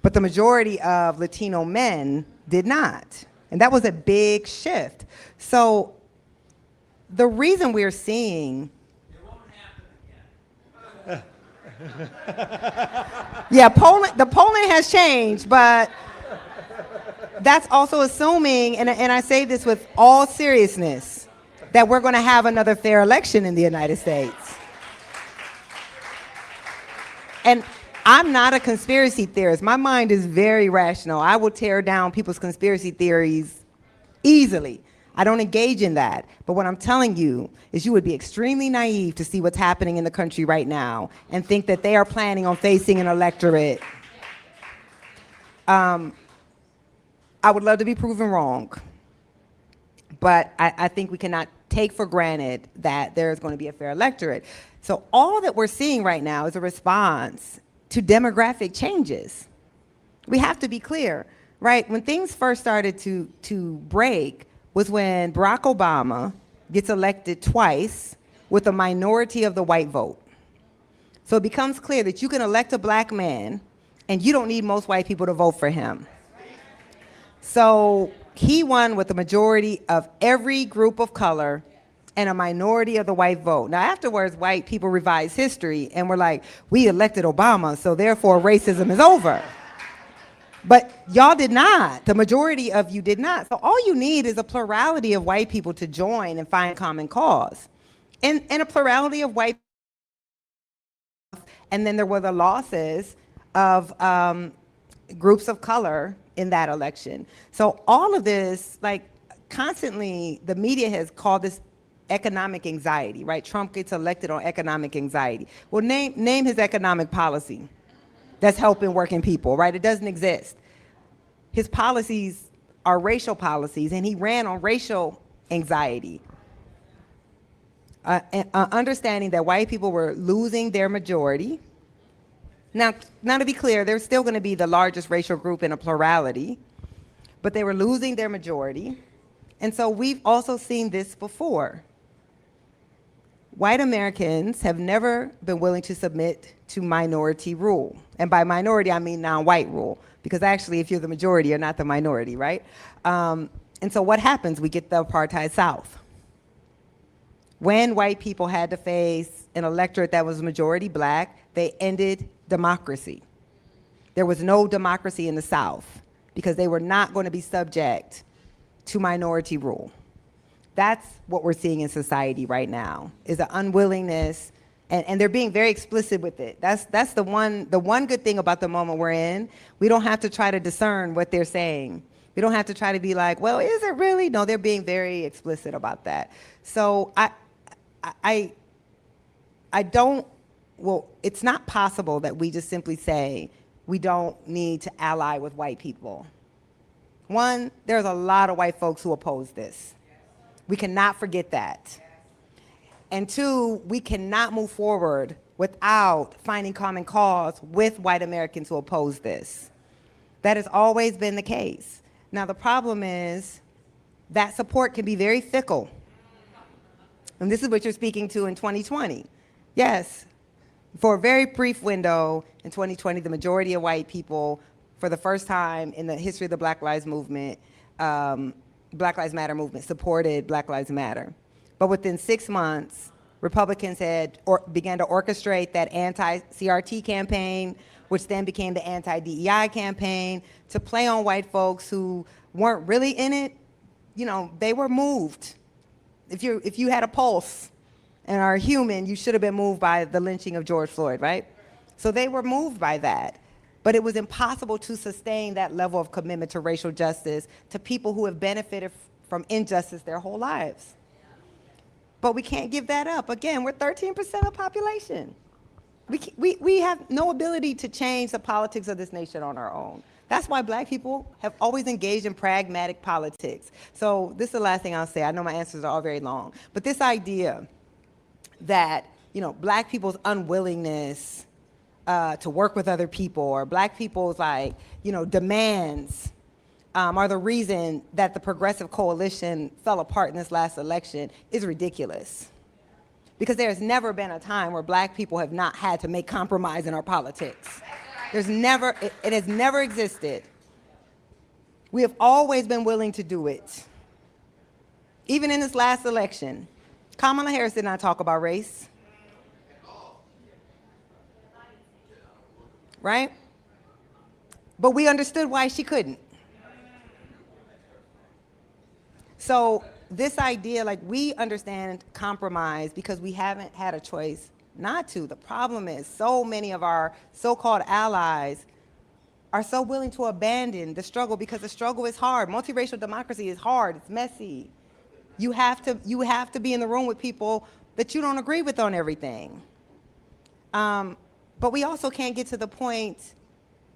But the majority of Latino men did not. And that was a big shift. So the reason we're seeing... It won't happen again. Yeah, the polling has changed, but that's also assuming, and I say this with all seriousness, that we're going to have another fair election in the United States. And I'm not a conspiracy theorist. My mind is very rational. I will tear down people's conspiracy theories easily. I don't engage in that. But what I'm telling you is you would be extremely naive to see what's happening in the country right now and think that they are planning on facing an electorate. I would love to be proven wrong, but I think we cannot take for granted that there's going to be a fair electorate. So all that we're seeing right now is a response to demographic changes. We have to be clear, right? When things first started to break was when Barack Obama gets elected twice with a minority of the white vote. So it becomes clear that you can elect a black man and you don't need most white people to vote for him. So he won with a majority of every group of color and a minority of the white vote. Now afterwards, white people revised history and were like, we elected Obama, so therefore racism is over. But y'all did not. The majority of you did not. So all you need is a plurality of white people to join and find common cause. And a plurality of white, and then there were the losses of groups of color in that election. So all of this, like constantly, the media has called this economic anxiety, right? Trump gets elected on economic anxiety. Well, name his economic policy that's helping working people, right? It doesn't exist. His policies are racial policies, and he ran on racial anxiety. Understanding that white people were losing their majority. Now to be clear, they're still going to be the largest racial group in a plurality, but they were losing their majority. And so we've also seen this before. White Americans have never been willing to submit to minority rule. And by minority, I mean non-white rule, because actually if you're the majority, you're not the minority, right? And so what happens? We get the apartheid South. When white people had to face an electorate that was majority black, they ended democracy. There was no democracy in the South because they were not going to be subject to minority rule. That's what we're seeing in society right now, is an unwillingness, and they're being very explicit with it. That's the one good thing about the moment we're in. We don't have to try to discern what they're saying. We don't have to try to be like, well, is it really? No, they're being very explicit about that. So I don't, well, it's not possible that we just simply say we don't need to ally with white people. One, there's a lot of white folks who oppose this. We cannot forget that. And two, we cannot move forward without finding common cause with white Americans who oppose this. That has always been the case. Now the problem is that support can be very fickle. And this is what you're speaking to in 2020. Yes, for a very brief window in 2020, the majority of white people, for the first time in the history of the Black Lives Movement, Black Lives Matter movement, supported Black Lives Matter. But within 6 months, Republicans began to orchestrate that anti-CRT campaign, which then became the anti-DEI campaign, to play on white folks who weren't really in it. You know, they were moved. If you had a pulse and are human, you should have been moved by the lynching of George Floyd, right? So they were moved by that. But it was impossible to sustain that level of commitment to racial justice to people who have benefited from injustice their whole lives. But we can't give that up. Again, we're 13% of the population. We have no ability to change the politics of this nation on our own. That's why black people have always engaged in pragmatic politics. So this is the last thing I'll say. I know my answers are all very long. But this idea that, you know, black people's unwillingness to work with other people, or black people's, like, you know, demands are the reason that the Progressive Coalition fell apart in this last election is ridiculous. Because there's never been a time where black people have not had to make compromise in our politics. There's never, it has never existed. We have always been willing to do it. Even in this last election, Kamala Harris did not talk about race. Right? But we understood why she couldn't. So this idea, like, we understand compromise because we haven't had a choice not to. The problem is so many of our so-called allies are so willing to abandon the struggle because the struggle is hard. Multiracial democracy is hard, it's messy. You have to be in the room with people that you don't agree with on everything. But we also can't get to the point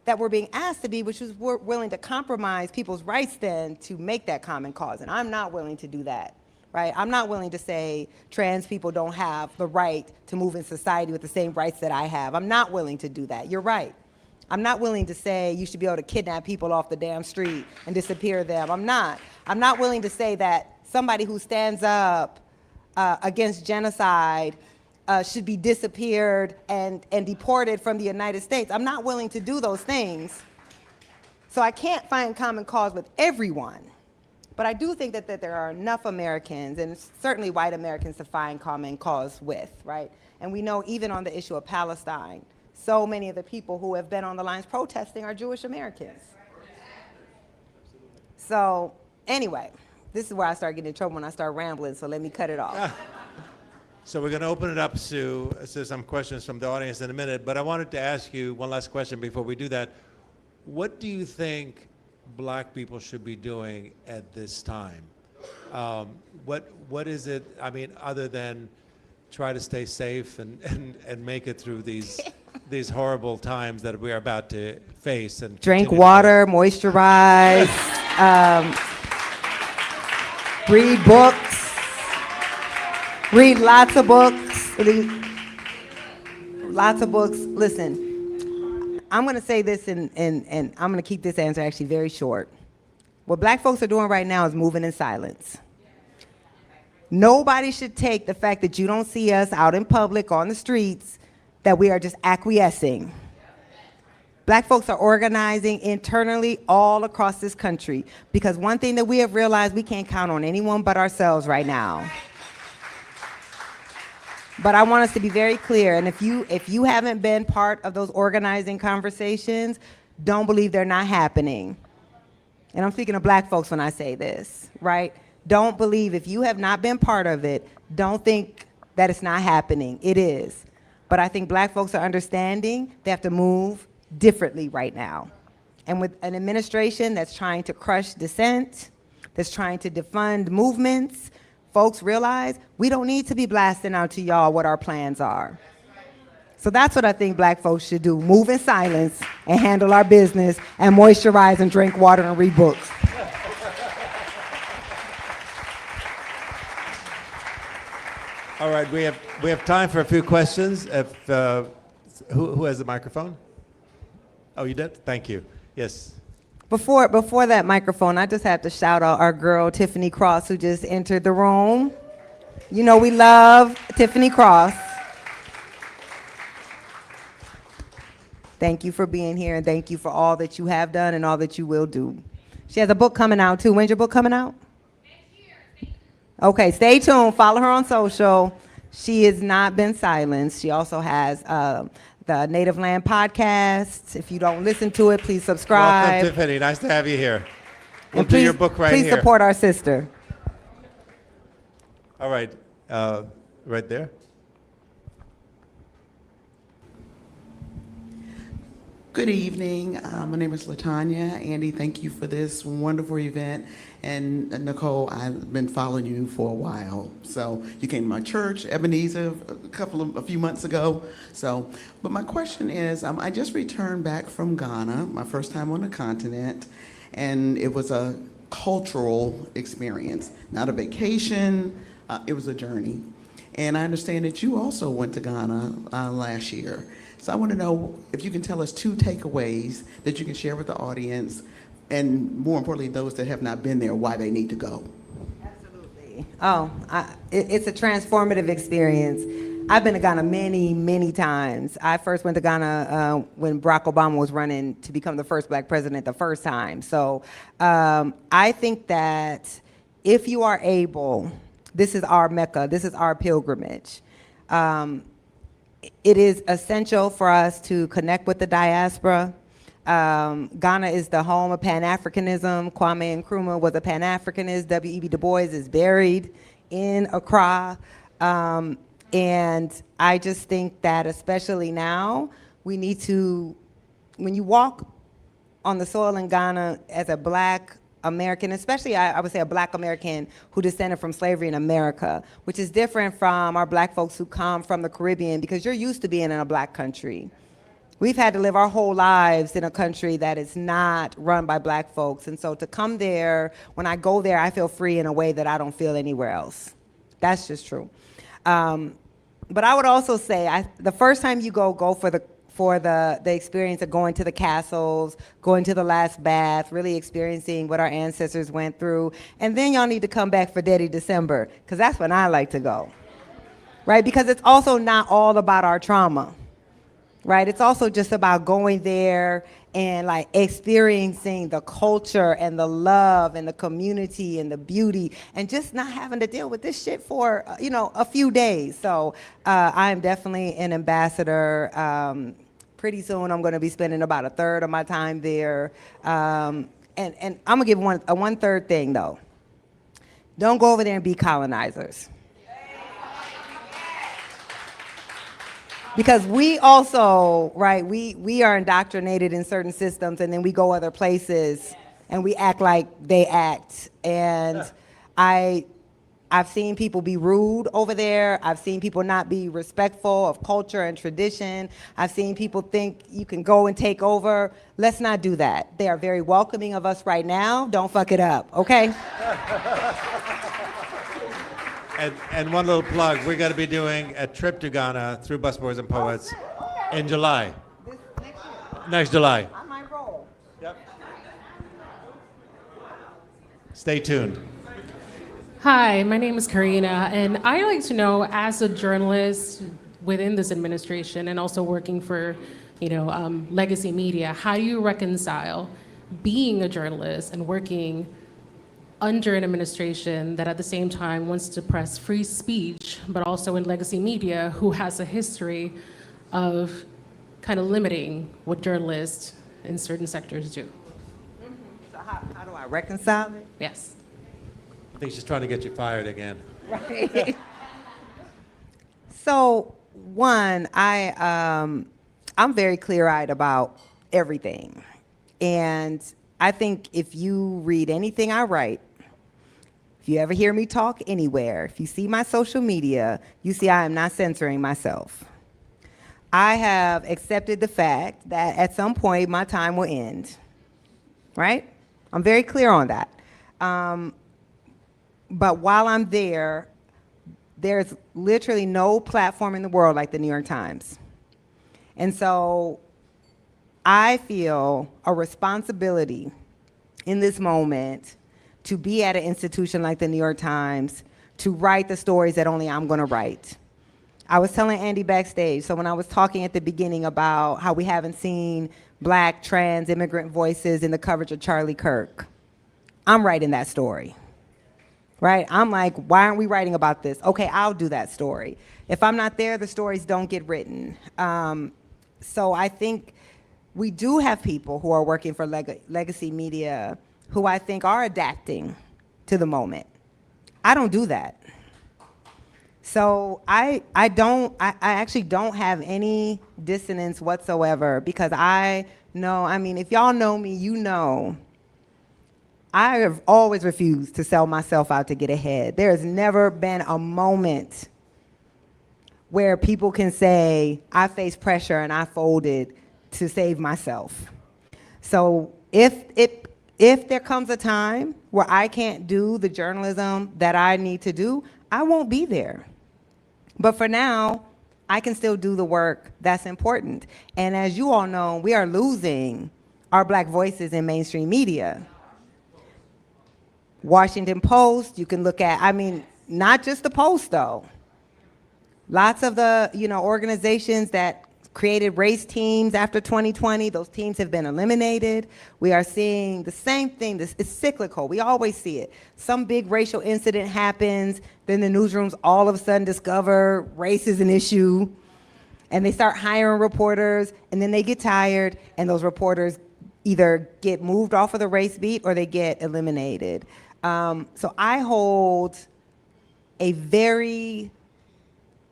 that we're being asked to be, which is we're willing to compromise people's rights then to make that common cause. And I'm not willing to do that, right? I'm not willing to say trans people don't have the right to move in society with the same rights that I have. I'm not willing to do that. You're right. I'm not willing to say you should be able to kidnap people off the damn street and disappear them. I'm not. I'm not willing to say that somebody who stands up against genocide should be disappeared and deported from the United States. I'm not willing to do those things. So I can't find common cause with everyone. But I do think that there are enough Americans, and certainly white Americans, to find common cause with, right? And we know even on the issue of Palestine, so many of the people who have been on the lines protesting are Jewish Americans. So anyway, this is where I start getting in trouble when I start rambling, so let me cut it off. So we're going to open it up to some questions from the audience in a minute, but I wanted to ask you one last question before we do that. What do you think black people should be doing at this time? What is it, I mean, other than try to stay safe and make it through these horrible times that we are about to face? And drink water, moisturize, read books, read lots of books. Lots of books. Listen, I'm going to say this, and I'm going to keep this answer actually very short. What black folks are doing right now is moving in silence. Nobody should take the fact that you don't see us out in public on the streets that we are just acquiescing. Black folks are organizing internally all across this country because one thing that we have realized, we can't count on anyone but ourselves right now. But I want us to be very clear, and if you haven't been part of those organizing conversations, don't believe they're not happening. And I'm speaking to black folks when I say this, right? Don't believe, if you have not been part of it, don't think that it's not happening. It is. But I think black folks are understanding they have to move differently right now. And with an administration that's trying to crush dissent, that's trying to defund movements, folks realize we don't need to be blasting out to y'all what our plans are. So that's what I think black folks should do. Move in silence and handle our business and moisturize and drink water and read books. All right, we have time for a few questions. If who has the microphone? Oh, you did? Thank you. Yes. Before that microphone, I just have to shout out our girl Tiffany Cross, who just entered the room. You know we love Tiffany Cross. Thank you for being here, and thank you for all that you have done and all that you will do. She has a book coming out too. When's your book coming out? Okay, stay tuned. Follow her on social. She has not been silenced. She also has the Native Land podcast. If you don't listen to it, please subscribe. Welcome, Tiffany. Nice to have you here. We'll And do your book right here. Please support our sister. All right, right there. Good evening. My name is LaTanya. Andy, thank you for this wonderful event. And Nikole, I've been following you for a while. So you came to my church, Ebenezer, a few months ago. So, but my question is, I just returned back from Ghana, my first time on the continent, and it was a cultural experience, not a vacation. It was a journey. And I understand that you also went to Ghana last year. So I want to know if you can tell us 2 takeaways that you can share with the audience, and more importantly, those that have not been there, why they need to go. Absolutely. Oh, it's a transformative experience. I've been to Ghana many, many times. I first went to Ghana when Barack Obama was running to become the first black president the first time. So I think that if you are able, this is our Mecca, this is our pilgrimage. It is essential for us to connect with the diaspora. Ghana is the home of Pan-Africanism. Kwame Nkrumah was a Pan-Africanist. W.E.B. Du Bois is buried in Accra. And I just think that especially now, we need to, when you walk on the soil in Ghana as a Black American, especially I would say a Black American who descended from slavery in America, which is different from our Black folks who come from the Caribbean, because you're used to being in a Black country. We've had to live our whole lives in a country that is not run by Black folks. And so to come there, when I go there, I feel free in a way that I don't feel anywhere else. That's just true. But I would also say, the first time you go for the experience of going to the castles, going to the last bath, really experiencing what our ancestors went through. And then y'all need to come back for Dirty December, because that's when I like to go, right? Because it's also not all about our trauma, right? It's also just about going there and like experiencing the culture and the love and the community and the beauty, and just not having to deal with this shit for, a few days. So I am definitely an ambassador. Pretty soon I'm gonna be spending about a third of my time there. And I'm gonna give a one-third thing though. Don't go over there and be colonizers. Because we also, right, we are indoctrinated in certain systems, and then we go other places and we act like they act. And I've seen people be rude over there. I've seen people not be respectful of culture and tradition. I've seen people think you can go and take over. Let's not do that. They are very welcoming of us right now. Don't fuck it up, okay? And one little plug, we're going to be doing a trip to Ghana through Busboys and Poets in July. Next July. I might roll. Yep. Stay tuned. Hi, my name is Karina, and I like to know, as a journalist within this administration and also working for, legacy media, how do you reconcile being a journalist and working under an administration that at the same time wants to suppress free speech, but also in legacy media, who has a history of kind of limiting what journalists in certain sectors do? So how do I reconcile it? Yes. I think she's trying to get you fired again. Right. So one, I'm very clear-eyed about everything. And I think if you read anything I write, if you ever hear me talk anywhere, if you see my social media, you see I am not censoring myself. I have accepted the fact that at some point my time will end, right? I'm very clear on that. But while I'm there, there's literally no platform in the world like the New York Times. And so I feel a responsibility in this moment to be at an institution like the New York Times, to write the stories that only I'm gonna write. I was telling Andy backstage, so when I was talking at the beginning about how we haven't seen Black, trans, immigrant voices in the coverage of Charlie Kirk, I'm writing that story, right? I'm like, why aren't we writing about this? Okay, I'll do that story. If I'm not there, the stories don't get written. So I think we do have people who are working for legacy media who I think are adapting to the moment. I don't do that. So I actually don't have any dissonance whatsoever, because I know, if y'all know me, you know, I have always refused to sell myself out to get ahead. There has never been a moment where people can say, I faced pressure and I folded to save myself. So if there comes a time where I can't do the journalism that I need to do, I won't be there. But for now, I can still do the work that's important. And as you all know, we are losing our Black voices in mainstream media. Washington Post, you can look at, not just the Post though. Lots of the organizations that created race teams after 2020, those teams have been eliminated. We are seeing the same thing. It's cyclical. We always see it. Some big racial incident happens, then the newsrooms all of a sudden discover race is an issue, and they start hiring reporters, and then they get tired, and those reporters either get moved off of the race beat or they get eliminated. So I hold a very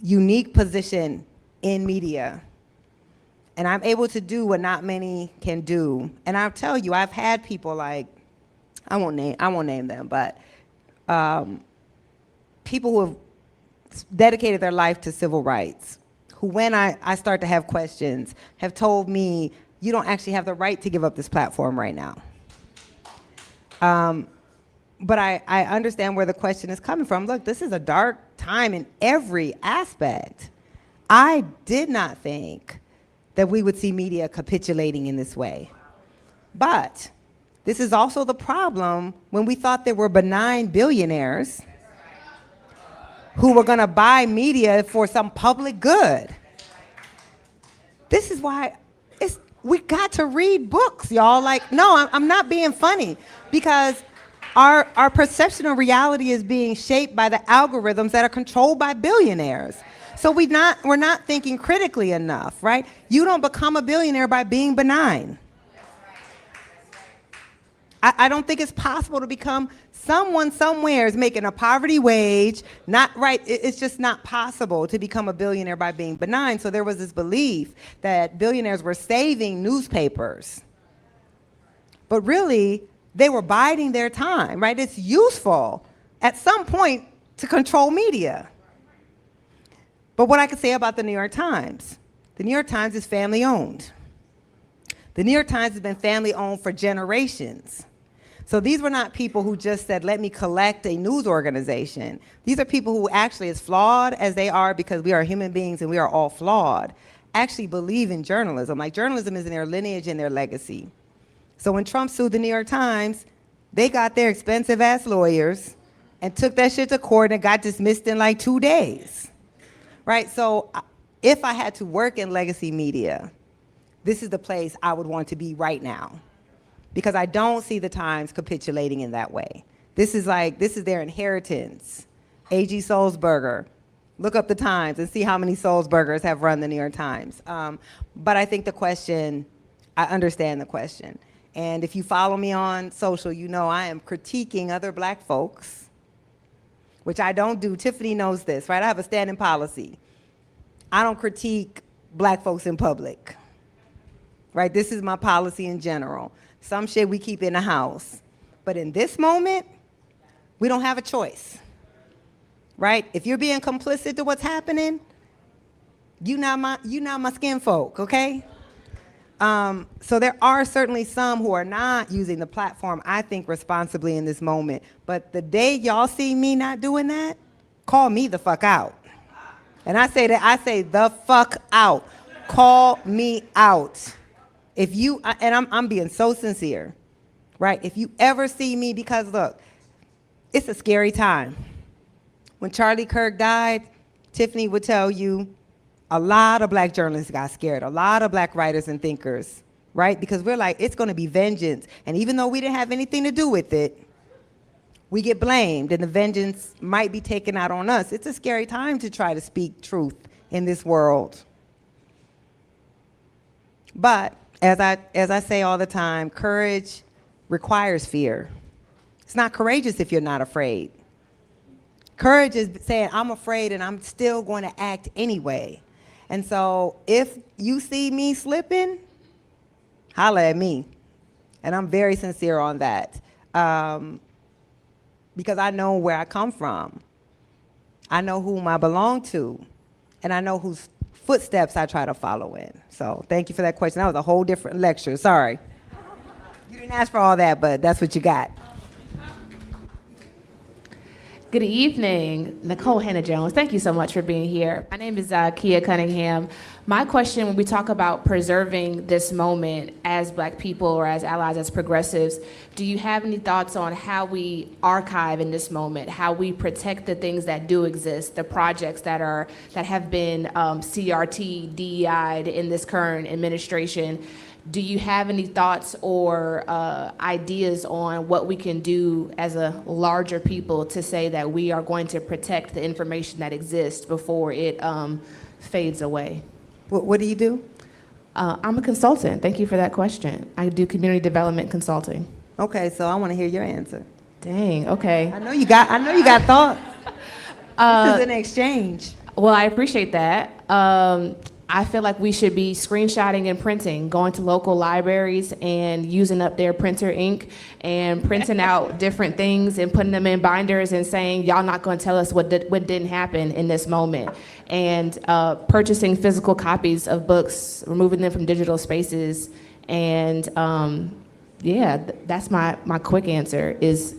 unique position in media. And I'm able to do what not many can do. And I'll tell you, I've had people like, I won't name them, but people who have dedicated their life to civil rights, who when I start to have questions, have told me, you don't actually have the right to give up this platform right now. But I understand where the question is coming from. Look, this is a dark time in every aspect. I did not think that we would see media capitulating in this way. But this is also the problem when we thought there were benign billionaires who were gonna buy media for some public good. This is why we got to read books, y'all. Like, no, I'm not being funny, because our perception of reality is being shaped by the algorithms that are controlled by billionaires. So we're not thinking critically enough, right? You don't become a billionaire by being benign. I don't think it's possible to become someone somewhere is making a poverty wage, not right. It's just not possible to become a billionaire by being benign. So there was this belief that billionaires were saving newspapers. But really, they were biding their time, right? It's useful at some point to control media. But what I could say about the New York Times is family owned. The New York Times has been family owned for generations. So these were not people who just said, let me collect a news organization. These are people who actually, as flawed as they are, because we are human beings and we are all flawed, actually believe in journalism. Like, journalism is in their lineage and their legacy. So when Trump sued the New York Times, they got their expensive ass lawyers and took that shit to court and got dismissed in like 2 days, right? So if I had to work in legacy media, this is the place I would want to be right now, because I don't see the Times capitulating in that way. This is their inheritance. A.G. Sulzberger, look up the Times and see how many Sulzbergers have run the New York Times. But I think I understand the question. And if you follow me on social, you know I am critiquing other black folks, which I don't do. Tiffany knows this, right? I have a standing policy. I don't critique black folks in public, right? This is my policy in general. Some shit we keep in the house. But in this moment, we don't have a choice, right? If you're being complicit to what's happening, you not my skin folk, okay? So there are certainly some who are not using the platform, I think, responsibly in this moment. But the day y'all see me not doing that, call me the fuck out. And I say the fuck out. Call me out. If you, and I'm being so sincere, right? If you ever see me, because look, it's a scary time. When Charlie Kirk died, Tiffany would tell you, a lot of black journalists got scared, a lot of black writers and thinkers, right? Because we're like, it's gonna be vengeance. And even though we didn't have anything to do with it, we get blamed and the vengeance might be taken out on us. It's a scary time to try to speak truth in this world. But as I say all the time, courage requires fear. It's not courageous if you're not afraid. Courage is saying, I'm afraid and I'm still going to act anyway. And so if you see me slipping, holla at me. And I'm very sincere on that. Because I know where I come from. I know whom I belong to. And I know whose footsteps I try to follow in. So thank you for that question. That was a whole different lecture, sorry. You didn't ask for all that, but that's what you got. Good evening, Nikole Hannah-Jones. Thank you so much for being here. My name is Kia Cunningham. My question, when we talk about preserving this moment as Black people or as allies, as progressives, do you have any thoughts on how we archive in this moment, how we protect the things that do exist, the projects that have been CRT, DEI'd in this current administration? Do you have any thoughts or ideas on what we can do as a larger people to say that we are going to protect the information that exists before it fades away? What do you do? I'm a consultant. Thank you for that question. I do community development consulting. Okay, so I want to hear your answer. Dang, okay. I know you got thought. This is an exchange. Well, I appreciate that. I feel like we should be screenshotting and printing, going to local libraries and using up their printer ink and printing out different things and putting them in binders and saying, y'all not going to tell us what didn't happen in this moment. And purchasing physical copies of books, removing them from digital spaces. And that's my quick answer, is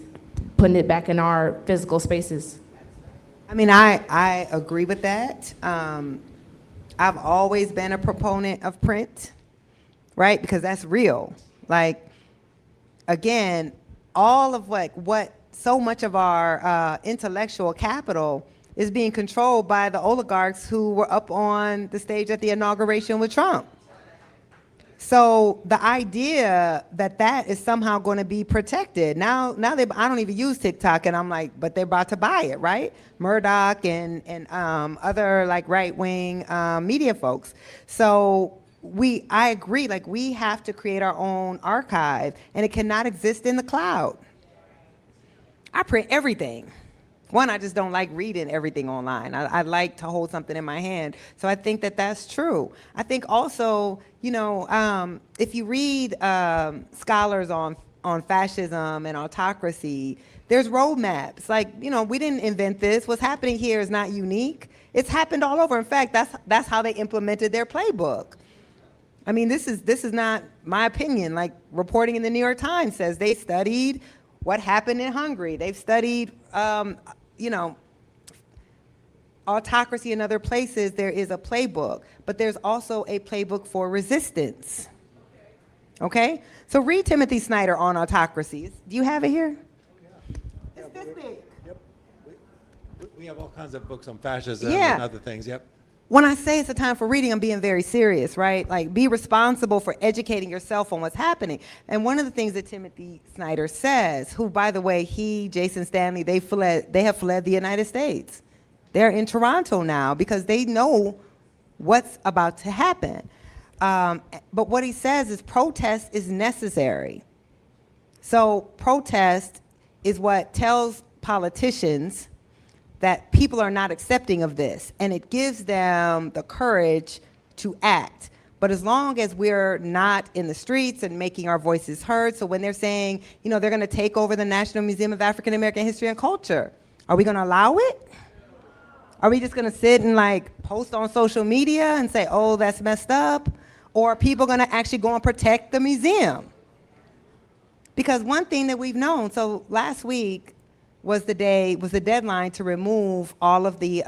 putting it back in our physical spaces. I mean, I agree with that. I've always been a proponent of print, right? Because that's real. Like, again, all of what so much of our intellectual capital is being controlled by the oligarchs who were up on the stage at the inauguration with Trump. So the idea that is somehow going to be protected. Now I don't even use TikTok, and I'm like, but they're about to buy it, right? Murdoch and other like right-wing media folks. So I agree, like we have to create our own archive, and it cannot exist in the cloud. I print everything. One, I just don't like reading everything online. I like to hold something in my hand. So I think that's true. I think also, if you read scholars on fascism and autocracy, there's roadmaps. Like, we didn't invent this. What's happening here is not unique. It's happened all over. In fact, that's how they implemented their playbook. I mean, this is not my opinion. Like, reporting in the New York Times says they studied what happened in Hungary. They've studied, autocracy in other places. There is a playbook, but there's also a playbook for resistance. Okay? So read Timothy Snyder on autocracy. Do you have it here? It's this big. Yep. We have all kinds of books on fascism Yeah. and other things. Yep. When I say it's a time for reading, I'm being very serious, right? Like, be responsible for educating yourself on what's happening. And one of the things that Timothy Snyder says, who, by the way, Jason Stanley, they have fled the United States. They're in Toronto now because they know what's about to happen. But what he says is protest is necessary. So protest is what tells politicians that people are not accepting of this, and it gives them the courage to act. But as long as we're not in the streets and making our voices heard, so when they're saying, they're going to take over the National Museum of African American History and Culture, are we going to allow it? Are we just going to sit and like post on social media and say, oh, that's messed up? Or are people going to actually go and protect the museum? Because one thing that we've known, so last week, was the deadline to remove all of the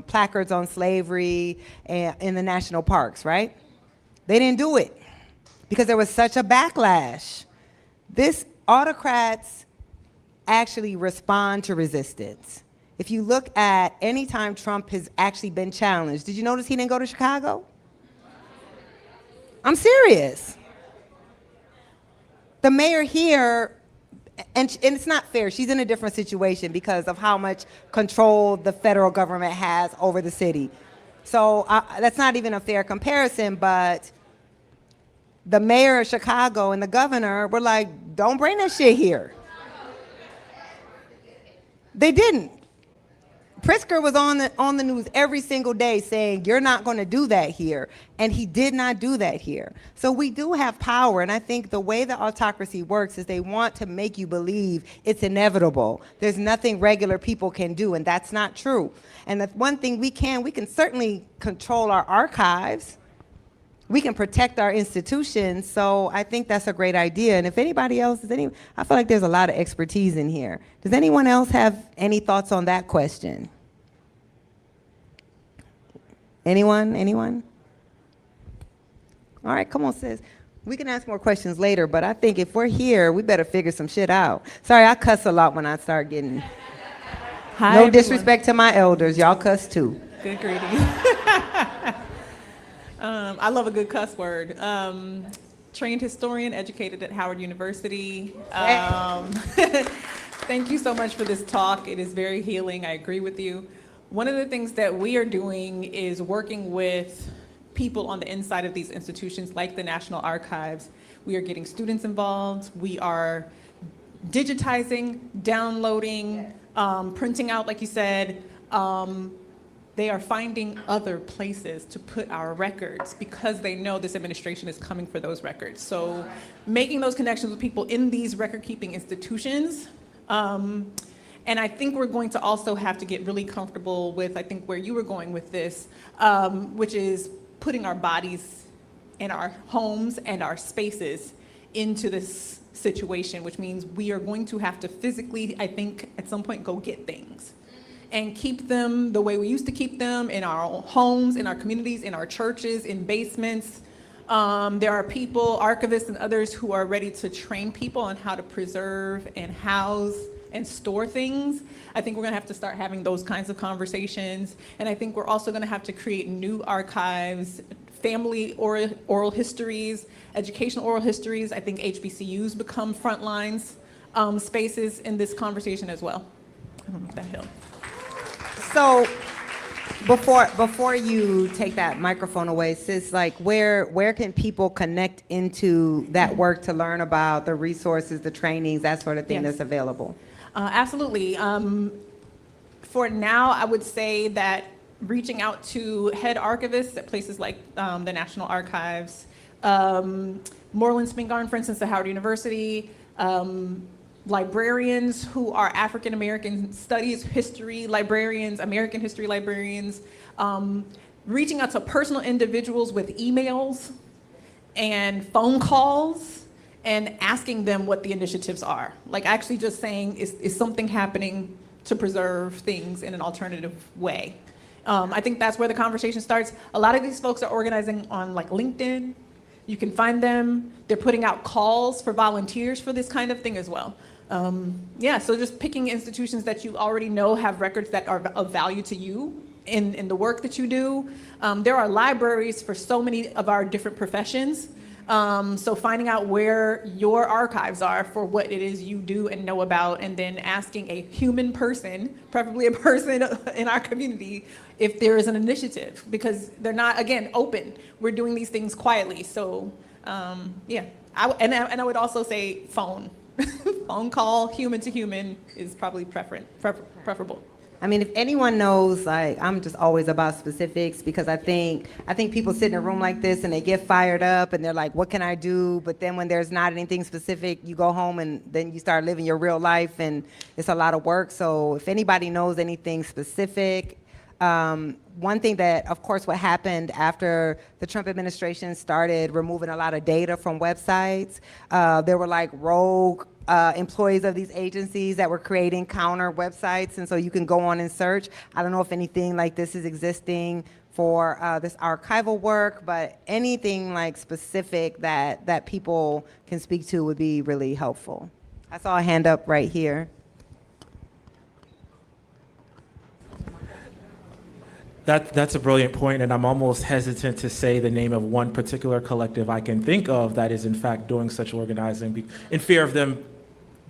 placards on slavery in the national parks, right? They didn't do it because there was such a backlash. Autocrats actually respond to resistance. If you look at any time Trump has actually been challenged, did you notice he didn't go to Chicago? I'm serious. The mayor here, and it's not fair. She's in a different situation because of how much control the federal government has over the city. So that's not even a fair comparison, but the mayor of Chicago and the governor were like, don't bring that shit here. They didn't. Pritzker was on the news every single day saying, you're not going to do that here. And he did not do that here. So we do have power. And I think the way the autocracy works is they want to make you believe it's inevitable. There's nothing regular people can do. And that's not true. And the one thing we can certainly control our archives. We can protect our institutions. So I think that's a great idea. And if anybody else, I feel like there's a lot of expertise in here. Does anyone else have any thoughts on that question? Anyone? All right, come on, sis. We can ask more questions later, but I think if we're here, we better figure some shit out. Sorry, I cuss a lot when I start getting... Hi, no everyone. disrespect to my elders. Y'all cuss too. Good greeting. I love a good cuss word. Trained historian, educated at Howard University. Thank you so much for this talk. It is very healing. I agree with you. One of the things that we are doing is working with people on the inside of these institutions like the National Archives. We are getting students involved. We are digitizing, downloading, printing out, like you said, they are finding other places to put our records because they know this administration is coming for those records. So making those connections with people in these record-keeping institutions. And I think we're going to also have to get really comfortable with, I think, where you were going with this, which is putting our bodies and our homes and our spaces into this situation, which means we are going to have to physically, I think, at some point go get things and keep them the way we used to keep them in our homes, in our communities, in our churches, in basements. There are people, archivists and others, who are ready to train people on how to preserve and house and store things. I think we're gonna have to start having those kinds of conversations. And I think we're also gonna have to create new archives, family oral histories, educational oral histories. I think HBCUs become front lines spaces in this conversation as well. I don't know if that helped. So before you take that microphone away, sis, like where can people connect into that work to learn about the resources, the trainings, that sort of thing that's available? Absolutely. For now, I would say that reaching out to head archivists at places like the National Archives, Moreland Spingarn, for instance, at Howard University, librarians who are African American studies, history librarians, American history librarians, reaching out to personal individuals with emails and phone calls and asking them what the initiatives are. Like actually just saying, is something happening to preserve things in an alternative way? I think that's where the conversation starts. A lot of these folks are organizing on like LinkedIn. You can find them. They're putting out calls for volunteers for this kind of thing as well. So just picking institutions that you already know have records that are of value to you in the work that you do. There are libraries for so many of our different professions. So finding out where your archives are for what it is you do and know about, and then asking a human person, preferably a person in our community, if there is an initiative, because they're not, again, open. We're doing these things quietly. So I would also say phone. Phone call, human to human, is probably preferable. I mean, if anyone knows, like, I'm just always about specifics, because I think people sit in a room like this and they get fired up and they're like, what can I do? But then when there's not anything specific, you go home and then you start living your real life, and it's a lot of work. So if anybody knows anything specific, one thing that, of course, what happened after the Trump administration started removing a lot of data from websites, there were like rogue employees of these agencies that were creating counter websites, and so you can go on and search. I don't know if anything like this is existing for this archival work, but anything like specific that people can speak to would be really helpful. I saw a hand up right here. That's a brilliant point, and I'm almost hesitant to say the name of one particular collective I can think of that is in fact doing such organizing in fear of them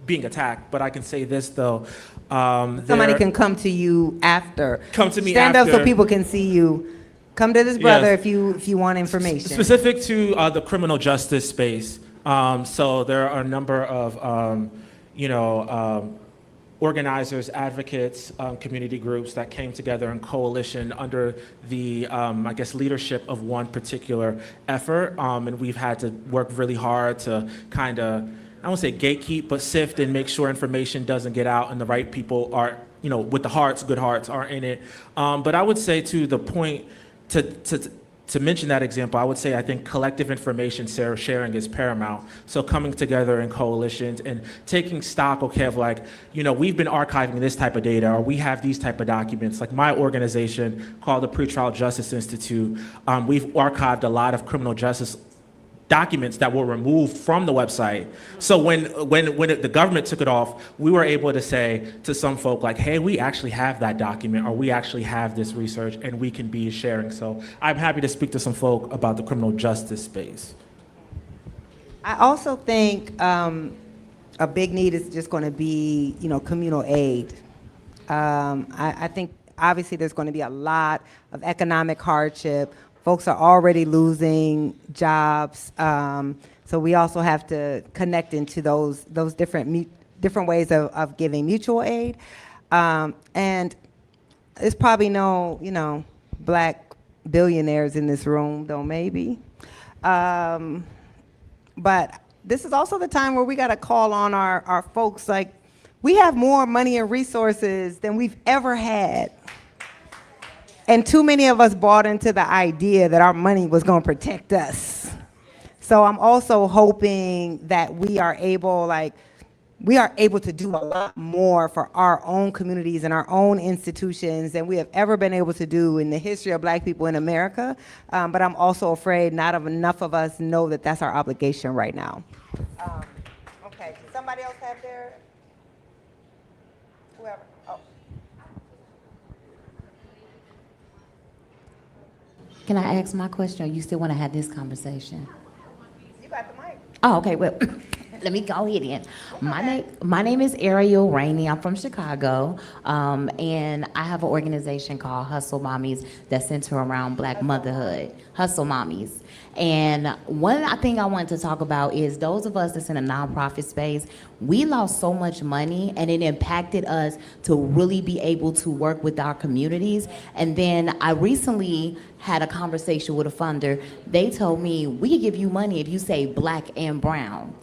being attacked. But I can say this though. Somebody can come to you after. Come to me Stand after. up so people can see you. Come to this brother if you want information. Specific to the criminal justice space. So there are a number of organizers, advocates, community groups that came together in coalition under the, leadership of one particular effort. And we've had to work really hard to kind of, I won't say gatekeep, but sift and make sure information doesn't get out and the right people are, with the hearts, good hearts are in it. But I would say to the point, to mention that example, I would say I think collective information sharing is paramount. So coming together in coalitions and taking stock, of like, we've been archiving this type of data, or we have these type of documents. Like my organization called the Pretrial Justice Institute, we've archived a lot of criminal justice documents that were removed from the website. So when the government took it off, we were able to say to some folk like, hey, we actually have that document, or we actually have this research, and we can be sharing. So I'm happy to speak to some folk about the criminal justice space. I also think a big need is just going to be, communal aid. I think obviously there's going to be a lot of economic hardship. Folks are already losing jobs, so we also have to connect into those different ways of giving mutual aid. And There's probably no, black billionaires in this room, though maybe. But this is also the time where we got to call on our folks. Like, we have more money and resources than we've ever had. And too many of us bought into the idea that our money was going to protect us. So I'm also hoping that we are able to do a lot more for our own communities and our own institutions than we have ever been able to do in the history of Black people in America. But I'm also afraid not enough of us know that that's our obligation right now. Okay, does somebody else have their, whoever, oh. Can I ask my question, or you still want to have this conversation? You got the mic. Oh, okay, well, let me go ahead in. My name is Ariel Rainey. I'm from Chicago, and I have an organization called Hustle Mommies that center around Black motherhood. Hustle Mommies. And one thing I wanted to talk about is those of us that's in a nonprofit space, we lost so much money, and it impacted us to really be able to work with our communities. And then I recently had a conversation with a funder. They told me, we could give you money if you say Black and brown.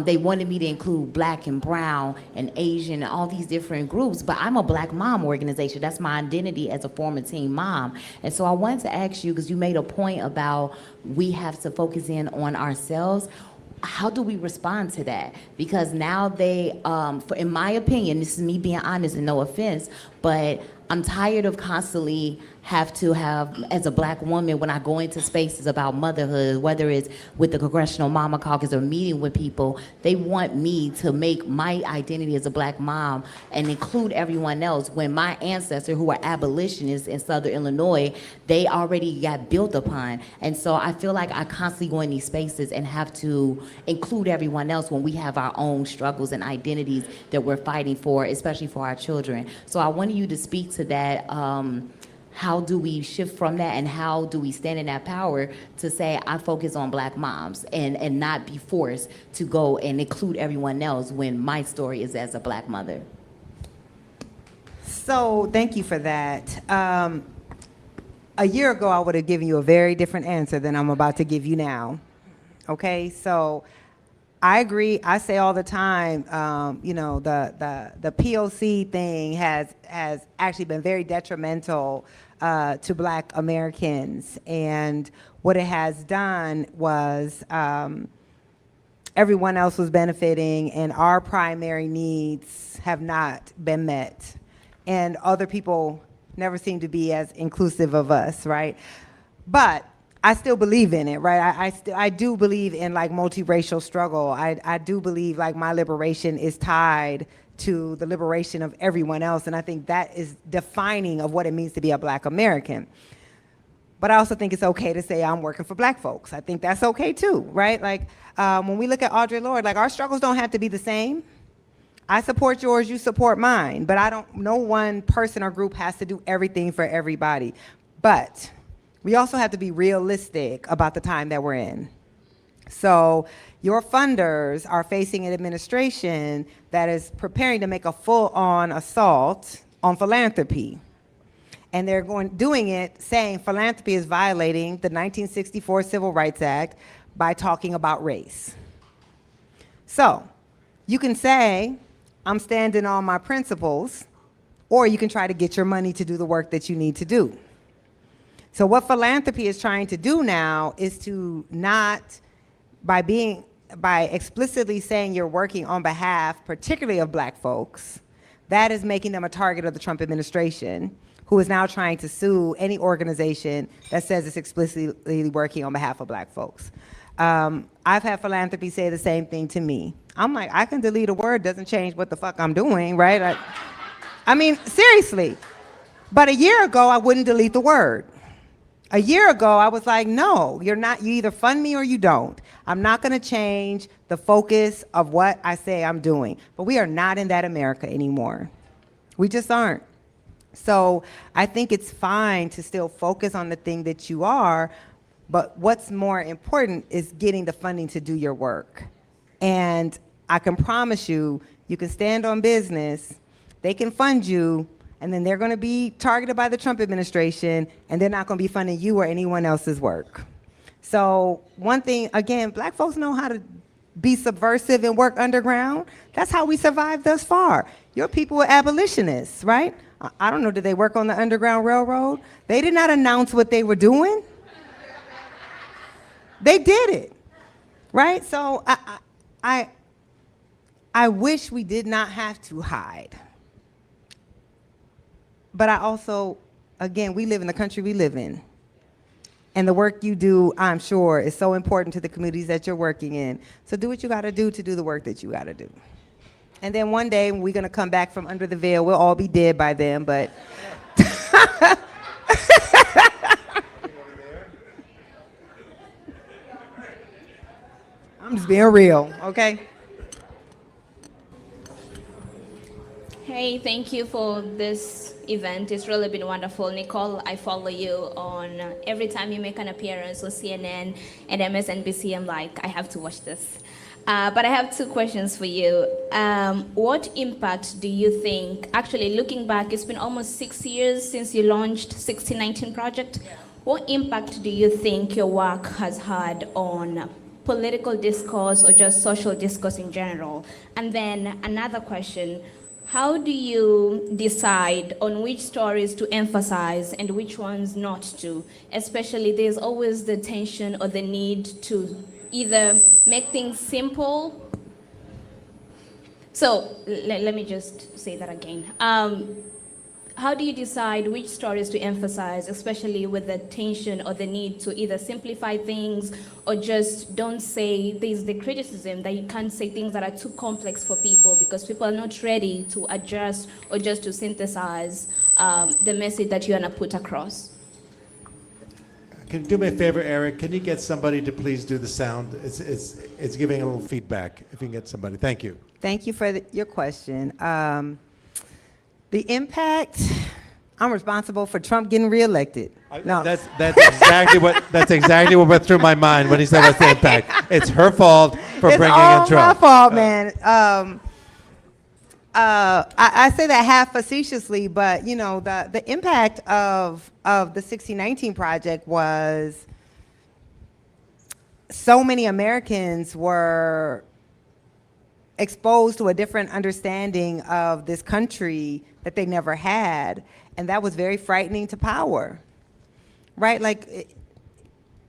They wanted me to include Black and brown and Asian and all these different groups, but I'm a Black mom organization. That's my identity as a former teen mom. And so I wanted to ask you, because you made a point about we have to focus in on ourselves. How do we respond to that? Because now in my opinion, this is me being honest and no offense, but I'm tired of constantly have to have, as a Black woman, when I go into spaces about motherhood, whether it's with the Congressional Mama Caucus or meeting with people, they want me to make my identity as a Black mom and include everyone else, when my ancestors, who are abolitionists in Southern Illinois, they already got built upon. And so I feel like I constantly go in these spaces and have to include everyone else when we have our own struggles and identities that we're fighting for, especially for our children. So I wanted you to speak to that. How do we shift from that, and how do we stand in that power to say, I focus on Black moms and not be forced to go and include everyone else when my story is as a Black mother? So thank you for that. A year ago, I would have given you a very different answer than I'm about to give you now. Okay, so I agree. I say all the time, the POC thing has actually been very detrimental to Black Americans. And what it has done was everyone else was benefiting, and our primary needs have not been met. And other people never seem to be as inclusive of us, right? But I still believe in it, right? I do believe in like multiracial struggle. I do believe like my liberation is tied to the liberation of everyone else, and I think that is defining of what it means to be a Black American. But I also think it's okay to say I'm working for Black folks. I think that's okay too, right? Like when we look at Audre Lorde, like our struggles don't have to be the same. I support yours, you support mine, but no one person or group has to do everything for everybody. But we also have to be realistic about the time that we're in. So your funders are facing an administration that is preparing to make a full-on assault on philanthropy. And they're doing it saying philanthropy is violating the 1964 Civil Rights Act by talking about race. So you can say, I'm standing on my principles, or you can try to get your money to do the work that you need to do. So what philanthropy is trying to do now is to not, by explicitly saying you're working on behalf, particularly of Black folks, that is making them a target of the Trump administration, who is now trying to sue any organization that says it's explicitly working on behalf of Black folks. I've had philanthropy say the same thing to me. I'm like, I can delete a word, doesn't change what the fuck I'm doing, right? I mean, seriously. But a year ago, I wouldn't delete the word. A year ago, I was like, no, you either fund me or you don't. I'm not gonna change the focus of what I say I'm doing. But we are not in that America anymore. We just aren't. So I think it's fine to still focus on the thing that you are, but what's more important is getting the funding to do your work. And I can promise you, you can stand on business, they can fund you, and then they're going to be targeted by the Trump administration, and they're not going to be funding you or anyone else's work. So one thing, again, black folks know how to be subversive and work underground. That's how we survived thus far. Your people were abolitionists, right? I don't know, did they work on the Underground Railroad? They did not announce what they were doing. They did it, right? So I wish we did not have to hide. But I also, again, we live in the country we live in. And the work you do, I'm sure, is so important to the communities that you're working in. So do what you gotta do to do the work that you gotta do. And then one day, we're gonna come back from under the veil. We'll all be dead by then, but. I'm just being real, okay? Hey, thank you for this event. It's really been wonderful. Nikole, I follow you on every time you make an appearance on CNN and MSNBC. I'm like, I have to watch this. But I have two questions for you. What impact do you think, actually looking back, it's been almost 6 years since you launched 1619 Project. What impact do you think your work has had on political discourse or just social discourse in general? And then another question, how do you decide on which stories to emphasize and which ones not to? Especially there's always the tension or the need to either make things simple. So let me just say that again. How do you decide which stories to emphasize, especially with the tension or the need to either simplify things or just don't say, there's the criticism that you can't say things that are too complex for people because people are not ready to adjust or just to synthesize the message that you want to put across? Can you do me a favor, Eric? Can you get somebody to please do the sound? It's giving a little feedback. If you can get somebody. Thank you. Thank you for your question. The impact, I'm responsible for Trump getting reelected. No. That's exactly what went through my mind when he said what's the impact. It's her fault for bringing in Trump. It's all my fault, man. I say that half facetiously, but you know, the impact of the 1619 Project was so many Americans were exposed to a different understanding of this country that they never had, and that was very frightening to power, right? Like,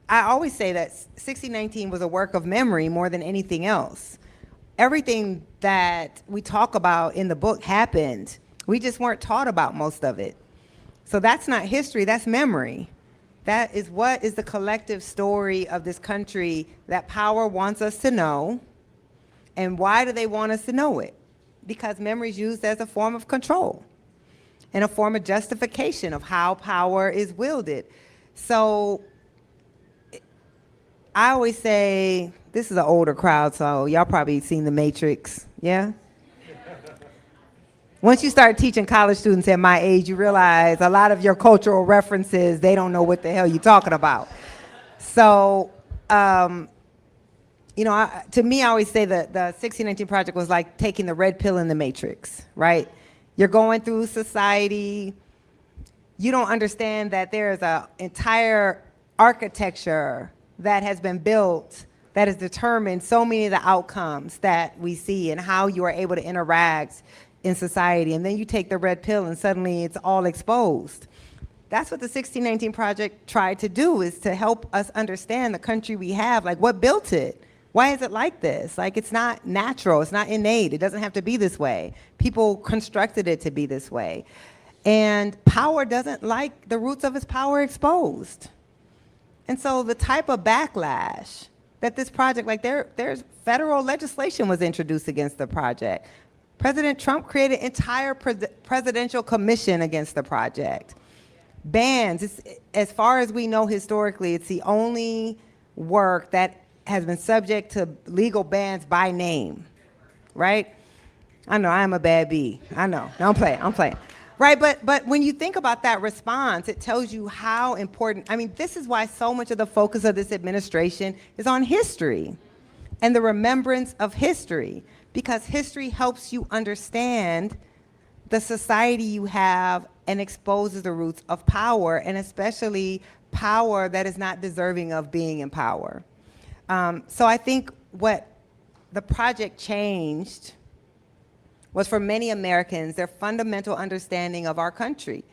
I always say that 1619 was a work of memory more than anything else. Everything that we talk about in the book happened. We just weren't taught about most of it. So that's not history, that's memory. That is what is the collective story of this country that power wants us to know. And why do they want us to know it? Because memory is used as a form of control and a form of justification of how power is wielded. So I always say, this is an older crowd, so y'all probably seen The Matrix, yeah? Once you start teaching college students at my age, you realize a lot of your cultural references, they don't know what the hell you're talking about. So, you know, to me, I always say that the 1619 Project was like taking the red pill in the Matrix, right? You're going through society. You don't understand that there's an entire architecture that has been built that has determined so many of the outcomes that we see and how you are able to interact in society. And then you take the red pill and suddenly it's all exposed. That's what the 1619 Project tried to do, is to help us understand the country we have, like what built it? Why is it like this? Like, it's not natural, it's not innate, it doesn't have to be this way. People constructed it to be this way. And power doesn't like the roots of its power exposed. And so the type of backlash that this project, like there's federal legislation was introduced against the project. President Trump created an entire presidential commission against the project. Bans, as far as we know historically, it's the only work that has been subject to legal bans by name, right? I know, I am a bad bee. I know, no, I'm playing. Right, but when you think about that response, it tells you how important, I mean, this is why so much of the focus of this administration is on history and the remembrance of history, because history helps you understand the society you have and exposes the roots of power, and especially power that is not deserving of being in power. So I think what the project changed was, for many Americans, their fundamental understanding of our country.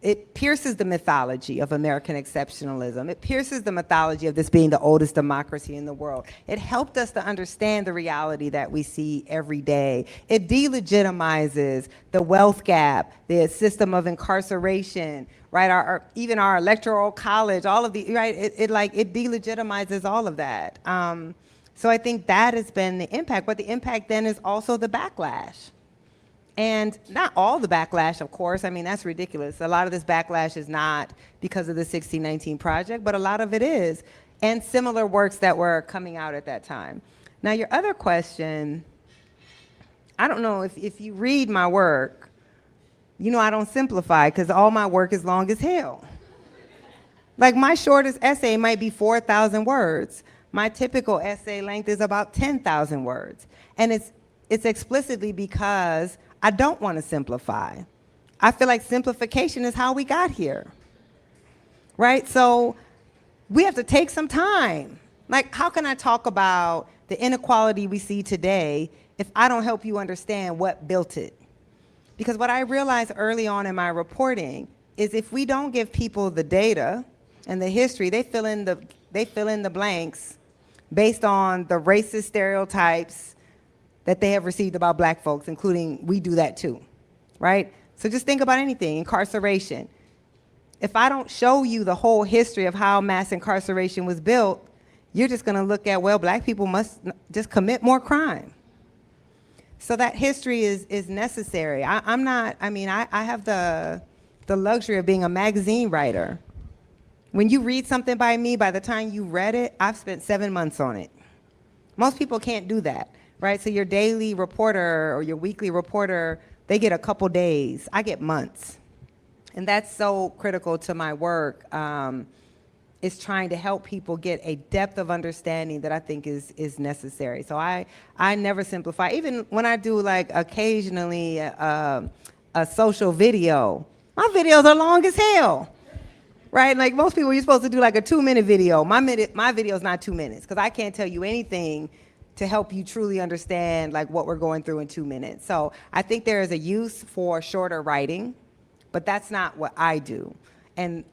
It pierces the mythology of American exceptionalism. It pierces the mythology of this being the oldest democracy in the world. It helped us to understand the reality that we see every day. It delegitimizes the wealth gap, the system of incarceration, right? Even our electoral college, all of the, right? It delegitimizes all of that. So I think that has been the impact, but the impact then is also the backlash. And not all the backlash, of course. I mean, that's ridiculous. A lot of this backlash is not because of the 1619 Project, but a lot of it is, and similar works that were coming out at that time. Now, your other question, I don't know if you read my work, you know I don't simplify, because all my work is long as hell. Like, my shortest essay might be 4,000 words. My typical essay length is about 10,000 words. And it's explicitly because I don't want to simplify. I feel like simplification is how we got here, right? So we have to take some time. Like, how can I talk about the inequality we see today if I don't help you understand what built it? Because what I realized early on in my reporting is, if we don't give people the data and the history, they fill in the blanks based on the racist stereotypes that they have received about black folks, including we do that too, right? So just think about anything, incarceration. If I don't show you the whole history of how mass incarceration was built, you're just gonna look at, well, black people must just commit more crime. So that history is necessary. I have the luxury of being a magazine writer. When you read something by me, by the time you read it, I've spent 7 months on it. Most people can't do that. Right, so your daily reporter or your weekly reporter, they get a couple days. I get months. And that's so critical to my work, is trying to help people get a depth of understanding that I think is necessary. So I never simplify. Even when I do, like, occasionally a social video, my videos are long as hell. Right, like most people, you're supposed to do like a 2-minute video. My video is not 2 minutes, because I can't tell you anything to help you truly understand, like, what we're going through in 2 minutes. So I think there is a use for shorter writing, but that's not what I do. And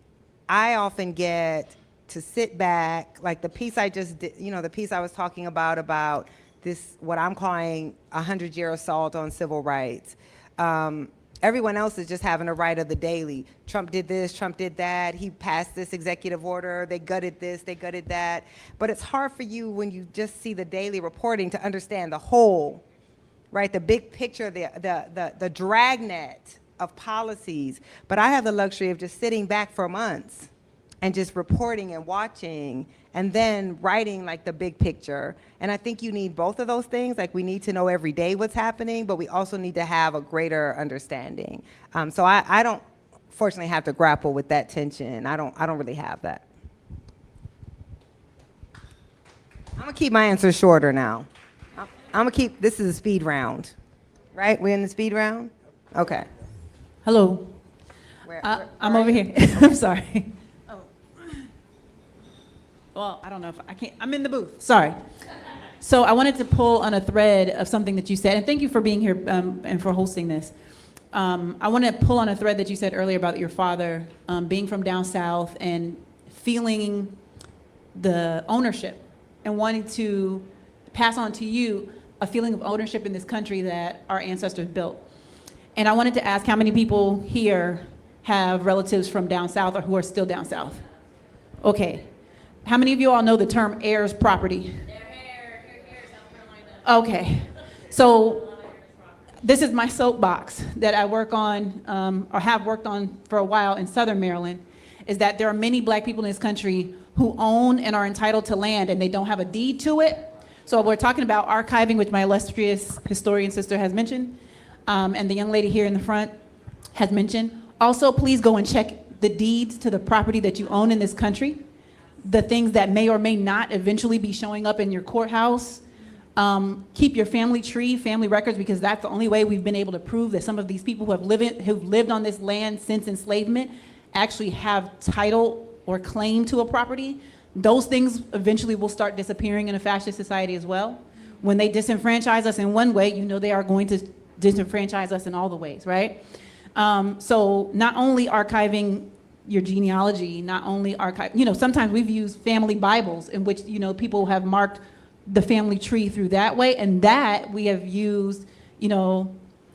I often get to sit back, like the piece I just did, the piece I was talking about this, what I'm calling 100-year assault on civil rights. Everyone else is just having a write of the daily. Trump did this, Trump did that, he passed this executive order, they gutted this, they gutted that. But it's hard for you when you just see the daily reporting to understand the whole, right? The big picture, the dragnet of policies. But I have the luxury of just sitting back for months and just reporting and watching and then writing, like, the big picture. And I think you need both of those things. Like, we need to know every day what's happening, but we also need to have a greater understanding. So I don't, fortunately, have to grapple with that tension. I don't really have that. I'm gonna keep my answers shorter now. I'm gonna keep, this is a speed round, right? We're in the speed round? Okay. Hello. I'm over here. I'm sorry. Well, I don't know if I can't. I'm in the booth. Sorry. So I wanted to pull on a thread of something that you said, and thank you for being here and for hosting this. I want to pull on a thread that you said earlier about your father being from down south and feeling the ownership and wanting to pass on to you a feeling of ownership in this country that our ancestors built. And I wanted to ask how many people here have relatives from down south or who are still down south? Okay. How many of you all know the term heirs property? Okay. So this is my soapbox that I work on or have worked on for a while in Southern Maryland, is that there are many black people in this country who own and are entitled to land and they don't have a deed to it. So we're talking about archiving, which my illustrious historian sister has mentioned, and the young lady here in the front has mentioned. Also, please go and check the deeds to the property that you own in this country, the things that may or may not eventually be showing up in your courthouse, Keep your family tree, family records, because that's the only way we've been able to prove that some of these people who've lived on this land since enslavement actually have title or claim to a property. Those things eventually will start disappearing in a fascist society as well. When they disenfranchise us in one way, you know they are going to disenfranchise us in all the ways, right? So not only archiving your genealogy, not only sometimes we've used family Bibles in which, people have marked the family tree through that way, and that we have used,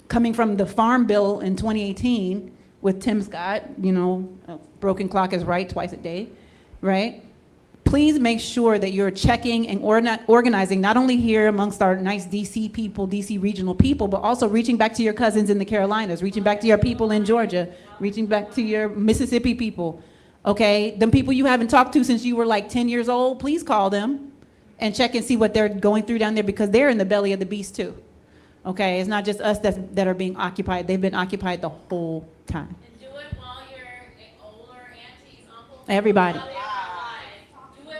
coming from the Farm Bill in 2018 with Tim Scott, a broken clock is right twice a day, right? Please make sure that you're checking and organizing, not only here amongst our nice DC people, DC regional people, but also reaching back to your cousins in the Carolinas, reaching back to your people in Georgia, reaching back to your Mississippi people, okay? Them people you haven't talked to since you were like 10 years old, please call them and check and see what they're going through down there, because they're in the belly of the beast too, okay? It's not just us that are being occupied. They've been occupied the whole time. And do it while your older aunties, uncles, Everybody. while they're alive. Do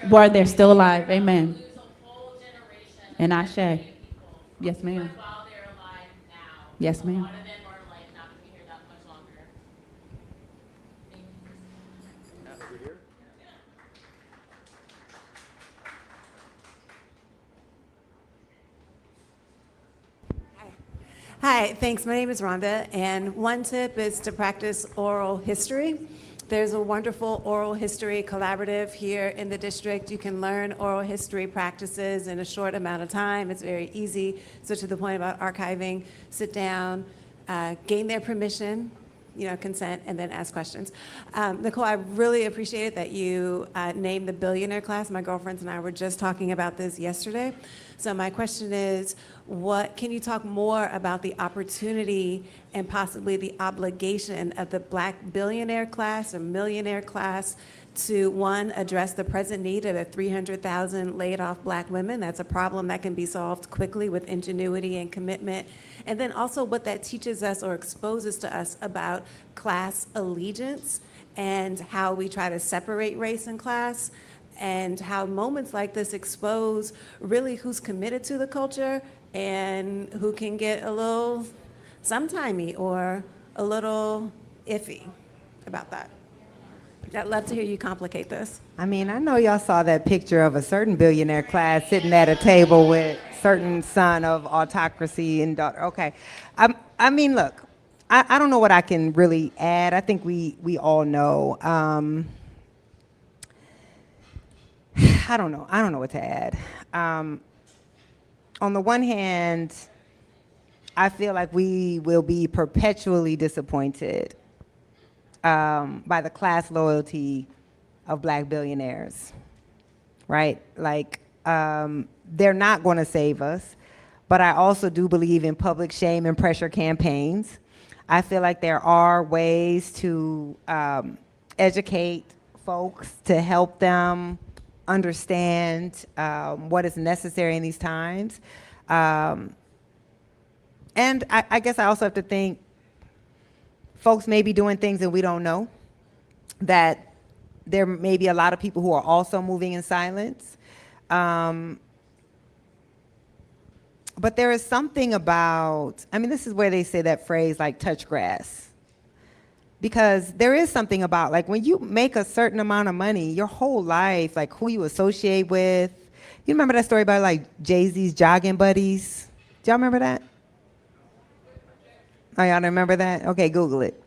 it While they're still alive, amen. lose a whole generation. And I say, people. yes, Do it ma'am. while they're alive now. Yes, A ma'am. lot of them are like not going to be here that much longer. Thank you. Hi, thanks. My name is Rhonda, and one tip is to practice oral history. There's a wonderful oral history collaborative here in the district. You can learn oral history practices in a short amount of time. It's very easy. So to the point about archiving, sit down, gain their permission, consent, and then ask questions. Nikole, I really appreciated that you named the billionaire class. My girlfriends and I were just talking about this yesterday. So my question is, can you talk more about the opportunity and possibly the obligation of the Black billionaire class or millionaire class to, one, address the present need of the 300,000 laid off Black women? That's a problem that can be solved quickly with ingenuity and commitment. And then also what that teaches us or exposes to us about class allegiance and how we try to separate race and class, and how moments like this expose really who's committed to the culture and who can get a little sometimey or a little iffy about that. I'd love to hear you complicate this. I mean, I know y'all saw that picture of a certain billionaire class sitting at a table with certain son of autocracy and daughter. Okay. I mean, look, I don't know what I can really add. I think we all know. I don't know what to add. On the one hand, I feel like we will be perpetually disappointed by the class loyalty of Black billionaires, right? Like, they're not going to save us, but I also do believe in public shame and pressure campaigns. I feel like there are ways to educate folks to help them understand what is necessary in these times. And I guess I also have to think folks may be doing things that we don't know, that there may be a lot of people who are also moving in silence. But there is something about, I mean, this is where they say that phrase like touch grass. Because there is something about, like, when you make a certain amount of money, your whole life, like who you associate with. You remember that story about like Jay-Z's jogging buddies? Do y'all remember that? Oh, y'all don't remember that? Okay, Google it.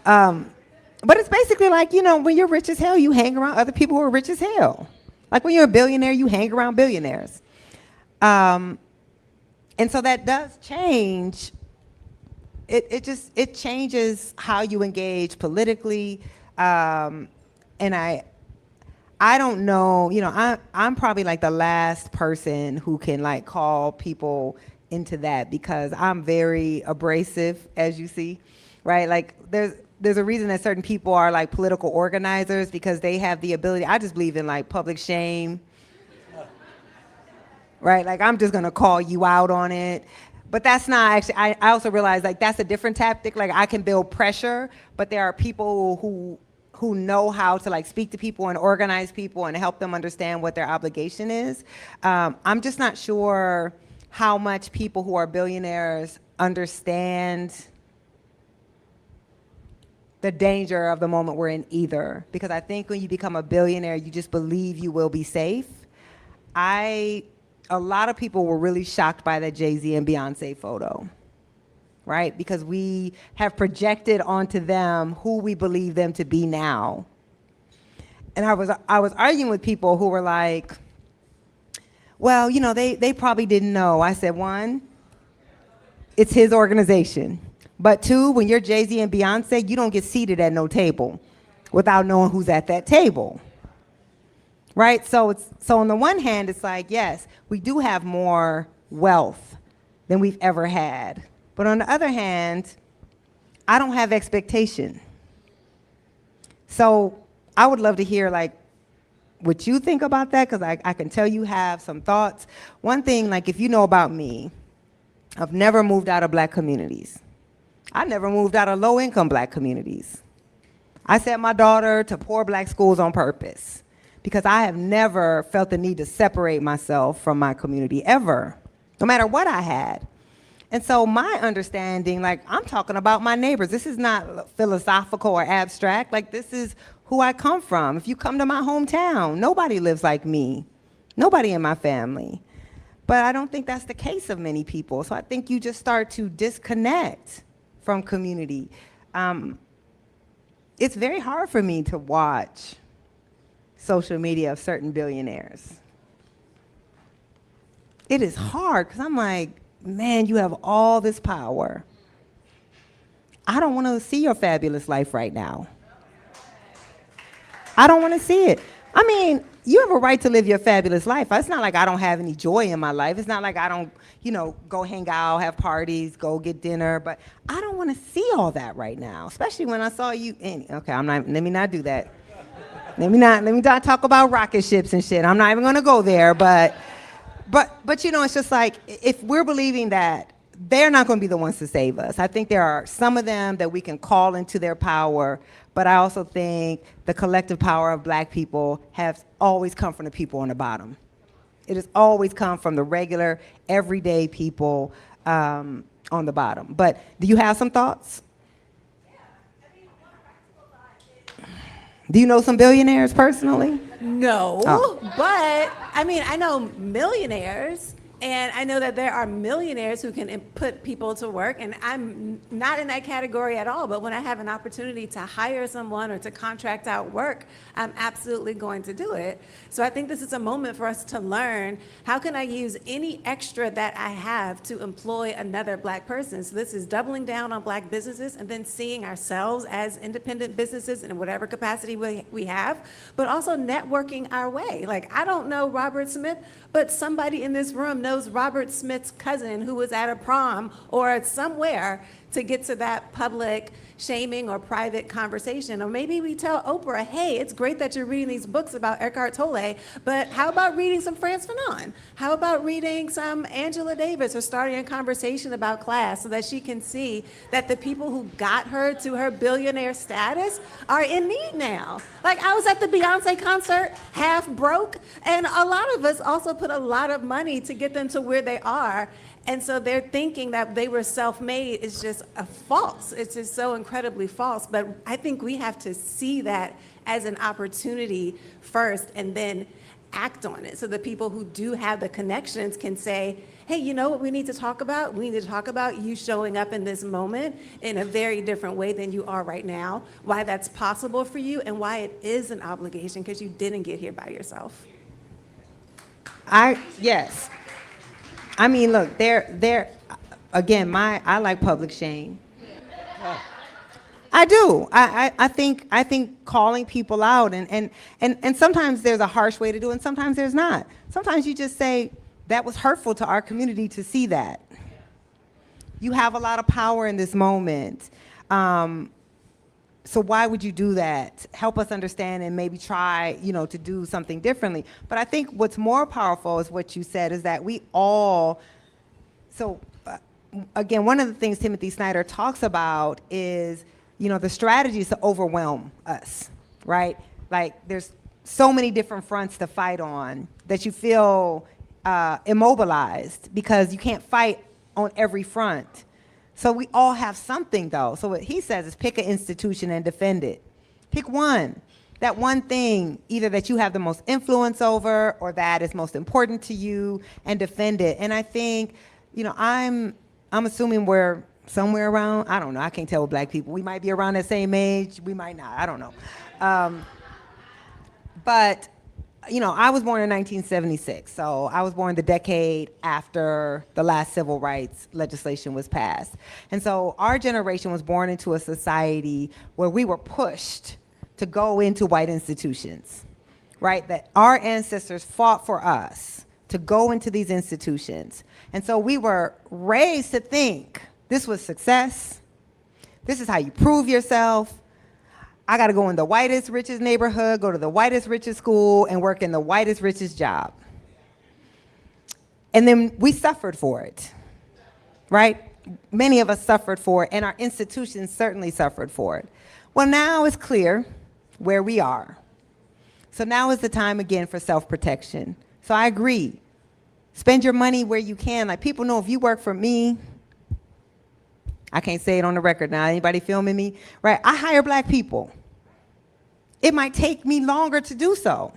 But it's basically like, when you're rich as hell, you hang around other people who are rich as hell. Like when you're a billionaire, you hang around billionaires. And so that does change. It changes how you engage politically. And I don't know, I'm probably like the last person who can like call people into that, because I'm very abrasive, as you see, right? Like there's a reason that certain people are like political organizers, because they have the ability. I just believe in like public shame, right? Like I'm just gonna call you out on it. But that's not actually, I also realize like that's a different tactic. Like I can build pressure, but there are people who who know how to like speak to people and organize people and help them understand what their obligation is. I'm just not sure how much people who are billionaires understand the danger of the moment we're in either. Because I think when you become a billionaire, you just believe you will be safe. A lot of people were really shocked by that Jay-Z and Beyonce photo, right? Because we have projected onto them who we believe them to be now. And I was arguing with people who were like, well, you know, they probably didn't know. I said, one, it's his organization. But two, when you're Jay-Z and Beyonce, you don't get seated at no table without knowing who's at that table. Right? So on the one hand, it's like, yes, we do have more wealth than we've ever had. But on the other hand, I don't have expectation. So I would love to hear like what you think about that, because I can tell you have some thoughts. One thing, like if you know about me, I've never moved out of Black communities. I never moved out of low-income Black communities. I sent my daughter to poor Black schools on purpose because I have never felt the need to separate myself from my community ever, no matter what I had. And so my understanding, like I'm talking about my neighbors. This is not philosophical or abstract. Like this is who I come from. If you come to my hometown, nobody lives like me. Nobody in my family. But I don't think that's the case of many people. So I think you just start to disconnect from community. It's very hard for me to watch social media of certain billionaires. It is hard because I'm like, man, you have all this power. I don't want to see your fabulous life right now. I don't want to see it. I mean, you have a right to live your fabulous life. It's not like I don't have any joy in my life. It's not like I don't, you know, go hang out, have parties, go get dinner. But I don't want to see all that right now, especially when I saw you. Okay, let me not do that. Let me not talk about rocket ships and shit. I'm not even going to go there. But you know, it's just like if we're believing that they're not going to be the ones to save us. I think there are some of them that we can call into their power, but I also think the collective power of Black people has always come from the people on the bottom. It has always come from the regular, everyday people on the bottom. But do you have some thoughts? Do you know some billionaires personally? No, Oh. but I mean, I know millionaires, and I know that there are millionaires who can put people to work, and I'm not in that category at all, but when I have an opportunity to hire someone or to contract out work, I'm absolutely going to do it. So I think this is a moment for us to learn, how can I use any extra that I have to employ another Black person? So this is doubling down on Black businesses and then seeing ourselves as independent businesses in whatever capacity we have, but also networking our way. Like, I don't know Robert Smith, but somebody in this room knows Robert Smith's cousin who was at a prom or somewhere to get to that public shaming or private conversation. Or maybe we tell Oprah, hey, it's great that you're reading these books about Eckhart Tolle, but how about reading some Frantz Fanon? How about reading some Angela Davis or starting a conversation about class so that she can see that the people who got her to her billionaire status are in need now. Like, I was at the Beyonce concert, half broke, and a lot of us also put a lot of money to get them to where they are. And so they're thinking that they were self-made is just a false. It's just so incredibly false. But I think we have to see that as an opportunity first and then act on it. So the people who do have the connections can say, hey, you know what we need to talk about? We need to talk about you showing up in this moment in a very different way than you are right now, why that's possible for you, and why it is an obligation because you didn't get here by yourself. Yes. I mean, look, again, I like public shame. I do. I think calling people out and sometimes there's a harsh way to do it and sometimes there's not. Sometimes you just say, that was hurtful to our community to see that. You have a lot of power in this moment. So why would you do that? Help us understand and maybe try, to do something differently. But I think what's more powerful is what you said, is that we all, again, one of the things Timothy Snyder talks about is, the strategy is to overwhelm us. right? Like there's so many different fronts to fight on that you feel immobilized because you can't fight on every front. So we all have something though. So what he says is pick an institution and defend it. Pick one. That one thing, either that you have the most influence over or that is most important to you, and defend it. And I think, you know, I'm assuming we're somewhere around, I don't know, I can't tell with black people. We might be around the same age, we might not, I don't know. But, you know, I was born in 1976, so I was born the decade after the last civil rights legislation was passed. And so our generation was born into a society where we were pushed to go into white institutions, right? That our ancestors fought for us to go into these institutions. And so we were raised to think this was success. This is how you prove yourself. I got to go in the whitest, richest neighborhood, go to the whitest, richest school, and work in the whitest, richest job. And then we suffered for it, right? Many of us suffered for it, and our institutions certainly suffered for it. Well, now it's clear where we are. So now is the time again for self-protection. So I agree. Spend your money where you can. Like, people know if you work for me, I can't say it on the record now. Anybody filming me? Right? I hire black people. It might take me longer to do so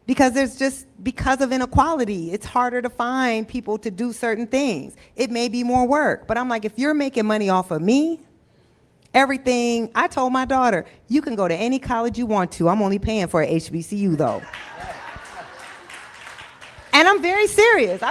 because because of inequality, it's harder to find people to do certain things. It may be more work, but I'm like, if you're making money off of me, everything, I told my daughter, you can go to any college you want to. I'm only paying for a HBCU though. And I'm very serious.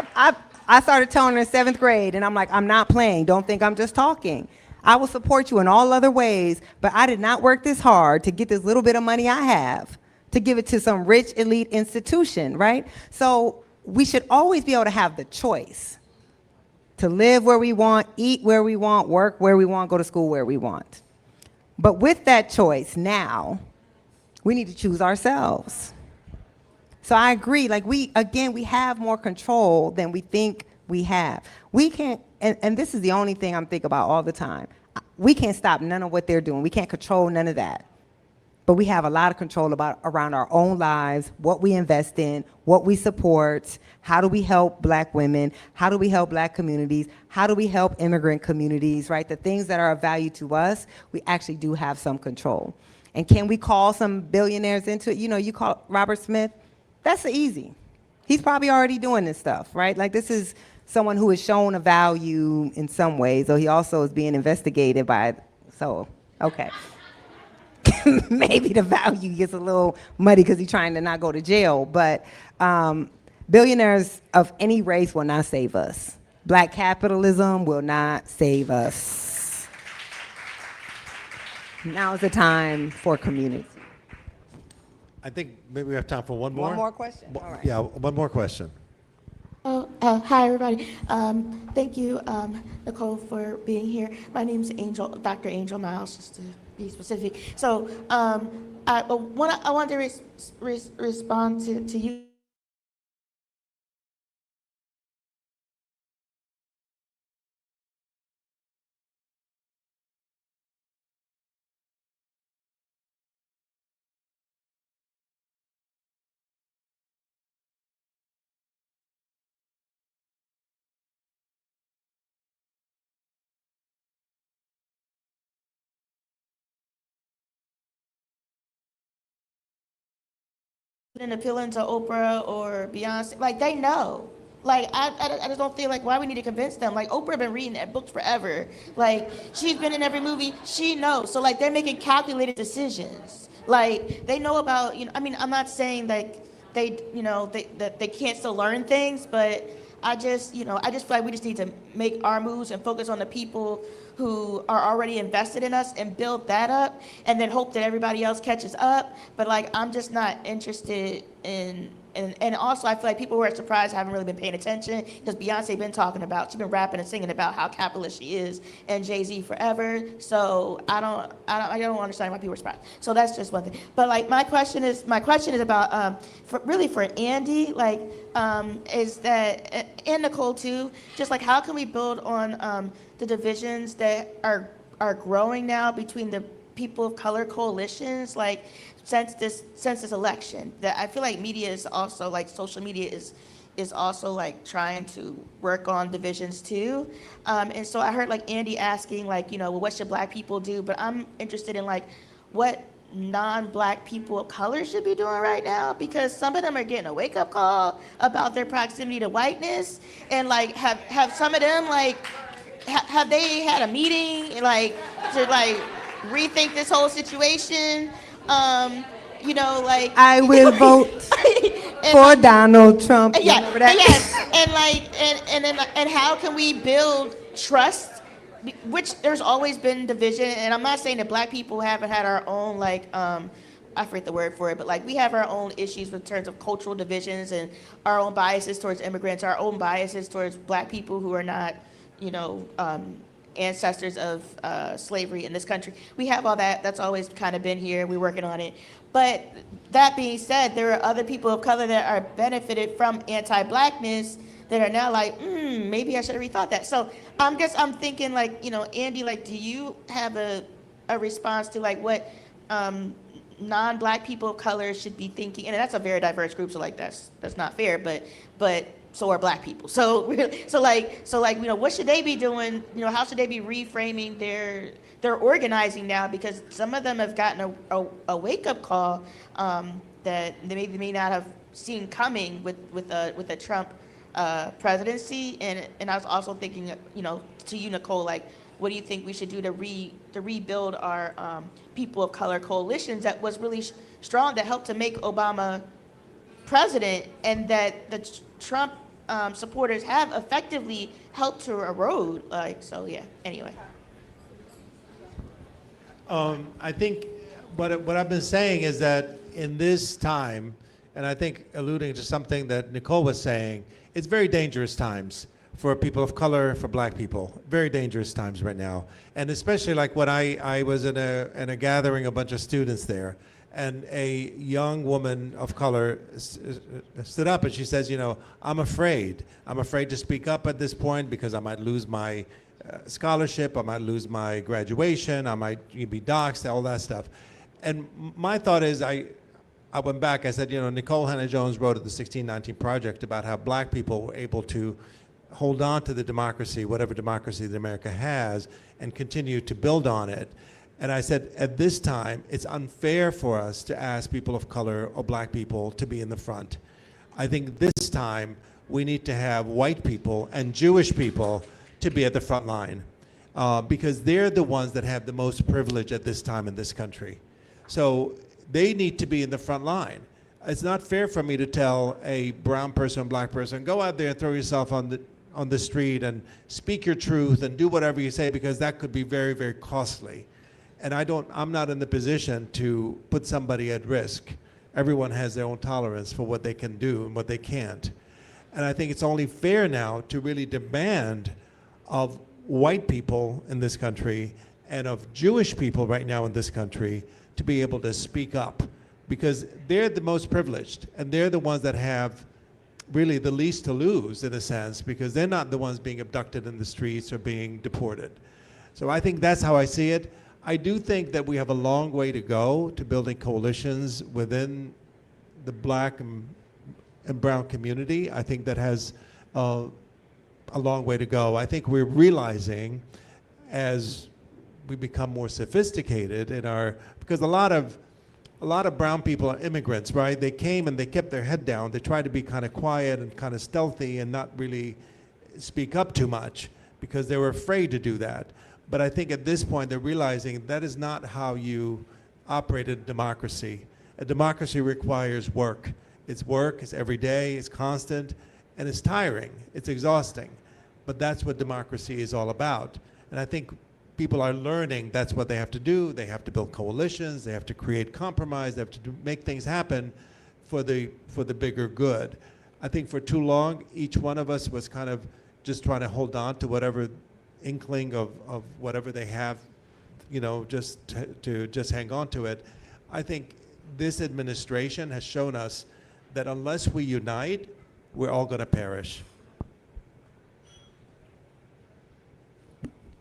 I started telling her in 7th grade, and I'm like, I'm not playing. Don't think I'm just talking. I will support you in all other ways, but I did not work this hard to get this little bit of money I have to give it to some rich elite institution, right? So we should always be able to have the choice to live where we want, eat where we want, work where we want, go to school where we want. But with that choice now, we need to choose ourselves. So I agree, like we have more control than we think we have. We can't, and this is the only thing I'm thinking about all the time. We can't stop none of what they're doing. We can't control none of that. But we have a lot of control around our own lives, what we invest in, what we support, how do we help black women, how do we help black communities, how do we help immigrant communities, right? The things that are of value to us, we actually do have some control. And can we call some billionaires into it? You know, you call Robert Smith, that's easy. He's probably already doing this stuff, right? Like, this is someone who has shown a value in some ways, though he also is being investigated by, so, okay. Maybe the value gets a little muddy because he's trying to not go to jail, but billionaires of any race will not save us. Black capitalism will not save us. Now is the time for community. I think maybe we have time for one more. One more question? All right. Yeah, one more question. Hi, everybody. Thank you, Nikole, for being here. My name is Angel, Dr. Angel Miles, just to be specific. So I wanted to respond to you. And appealing to Oprah or Beyonce, like, they know. Like, I just don't feel like why we need to convince them. Like, Oprah been reading that books forever. Like, she's been in every movie. She knows. So, like, they're making calculated decisions. Like, they know about, you know, I mean, I'm not saying like they, you know, that they can't still learn things, but I just feel like we just need to make our moves and focus on the people who are already invested in us and build that up, and then hope that everybody else catches up. But like, I'm just not interested in, and also I feel like people who are surprised haven't really been paying attention, because Beyonce been talking about, she's been rapping and singing about how capitalist she is, and Jay-Z forever. So I don't understand why people are surprised. So that's just one thing. But like, my question is about for Andy, like, is that, and Nikole too, just like, how can we build on the divisions that are growing now between the people of color coalitions, like since this election. That I feel like media is also like social media is also like trying to work on divisions too. And so I heard like Andy asking like, well, what should Black people do? But I'm interested in like what non-Black people of color should be doing right now, because some of them are getting a wake-up call about their proximity to whiteness, and like have some of them like have they had a meeting like to like rethink this whole situation? Like I will vote for Donald Trump. You yeah, remember that? yes, and how can we build trust? Which there's always been division, and I'm not saying that Black people haven't had our own like I forget the word for it, but like we have our own issues in terms of cultural divisions and our own biases towards immigrants, our own biases towards Black people who are not, ancestors of slavery in this country. We have all that. That's always kind of been here. We're working on it. But that being said, there are other people of color that are benefited from anti-Blackness that are now like, maybe I should have rethought that. So I'm thinking like, Andy, like, do you have a response to like what non-Black people of color should be thinking? And that's a very diverse group, so like that's not fair, but so are Black people. So what should they be doing? How should they be reframing their organizing now? Because some of them have gotten a wake-up call that they may not have seen coming with the Trump presidency. And I was also thinking, to you, Nikole, like, what do you think we should do to rebuild our people of color coalitions that was really strong, that helped to make Obama president, and that the Trump supporters have effectively helped to erode? Anyway. I think what I've been saying is that in this time, and I think alluding to something that Nikole was saying, it's very dangerous times for people of color, for Black people. Very dangerous times right now. And especially like when I was in a gathering, a bunch of students there, and a young woman of color stood up and she says, I'm afraid to speak up at this point because I might lose my scholarship, I might lose my graduation, I might be doxxed, all that stuff. And my thought is, I went back, I said, Nikole Hannah-Jones wrote at the 1619 Project about how Black people were able to hold on to the democracy, whatever democracy that America has, and continue to build on it. And I said, at this time, it's unfair for us to ask people of color or Black people to be in the front. I think this time, we need to have white people and Jewish people to be at the front line, because they're the ones that have the most privilege at this time in this country. So they need to be in the front line. It's not fair for me to tell a brown person, Black person, go out there and throw yourself on the street and speak your truth and do whatever you say, because that could be very, very costly. And I'm not in the position to put somebody at risk. Everyone has their own tolerance for what they can do and what they can't. And I think it's only fair now to really demand of white people in this country and of Jewish people right now in this country to be able to speak up, because they're the most privileged and they're the ones that have really the least to lose, in a sense, because they're not the ones being abducted in the streets or being deported. So I think that's how I see it. I do think that we have a long way to go to building coalitions within the Black and brown community. I think that has a long way to go. I think we're realizing, as we become more sophisticated because a lot of brown people are immigrants, right? They came and they kept their head down. They tried to be kind of quiet and kind of stealthy and not really speak up too much because they were afraid to do that. But I think at this point they're realizing that is not how you operate a democracy. A democracy requires work. It's work, it's every day, it's constant, and it's tiring, it's exhausting. But that's what democracy is all about. And I think people are learning that's what they have to do. They have to build coalitions, they have to create compromise, they have to make things happen for the bigger good. I think for too long, each one of us was kind of just trying to hold on to whatever inkling of whatever they have, just to just hang on to it. I think this administration has shown us that unless we unite, we're all going to perish.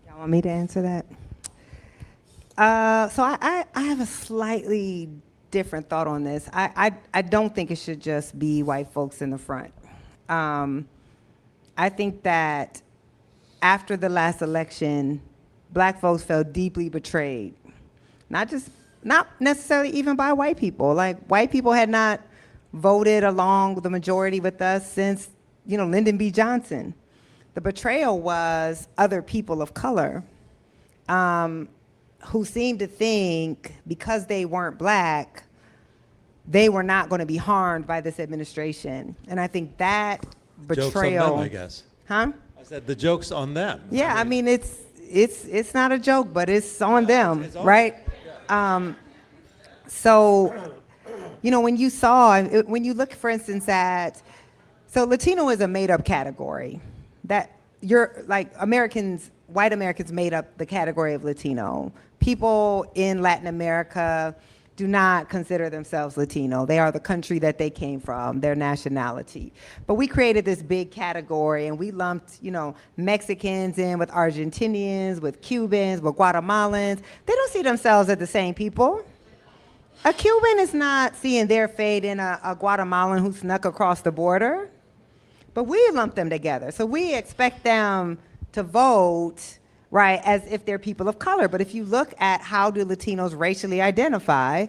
Y'all want me to answer that? So I have a slightly different thought on this. I don't think it should just be white folks in the front. I think that after the last election, black folks felt deeply betrayed. Not necessarily even by white people. Like, white people had not voted along with the majority with us since, Lyndon B. Johnson. The betrayal was other people of color who seemed to think because they weren't black, they were not going to be harmed by this administration. And I think that betrayal. Joke's on them, I guess. Huh? I said the joke's on them. Yeah, I mean it's not a joke, but it's on them, it's on right? So, when you look, for instance, so Latino is a made-up category. That white Americans made up the category of Latino. People in Latin America do not consider themselves Latino. They are the country that they came from, their nationality. But we created this big category, and we lumped, Mexicans in with Argentinians, with Cubans, with Guatemalans. They don't see themselves as the same people. A Cuban is not seeing their fate in a Guatemalan who snuck across the border. But we lump them together. So we expect them to vote, right, as if they're people of color. But if you look at how do Latinos racially identify,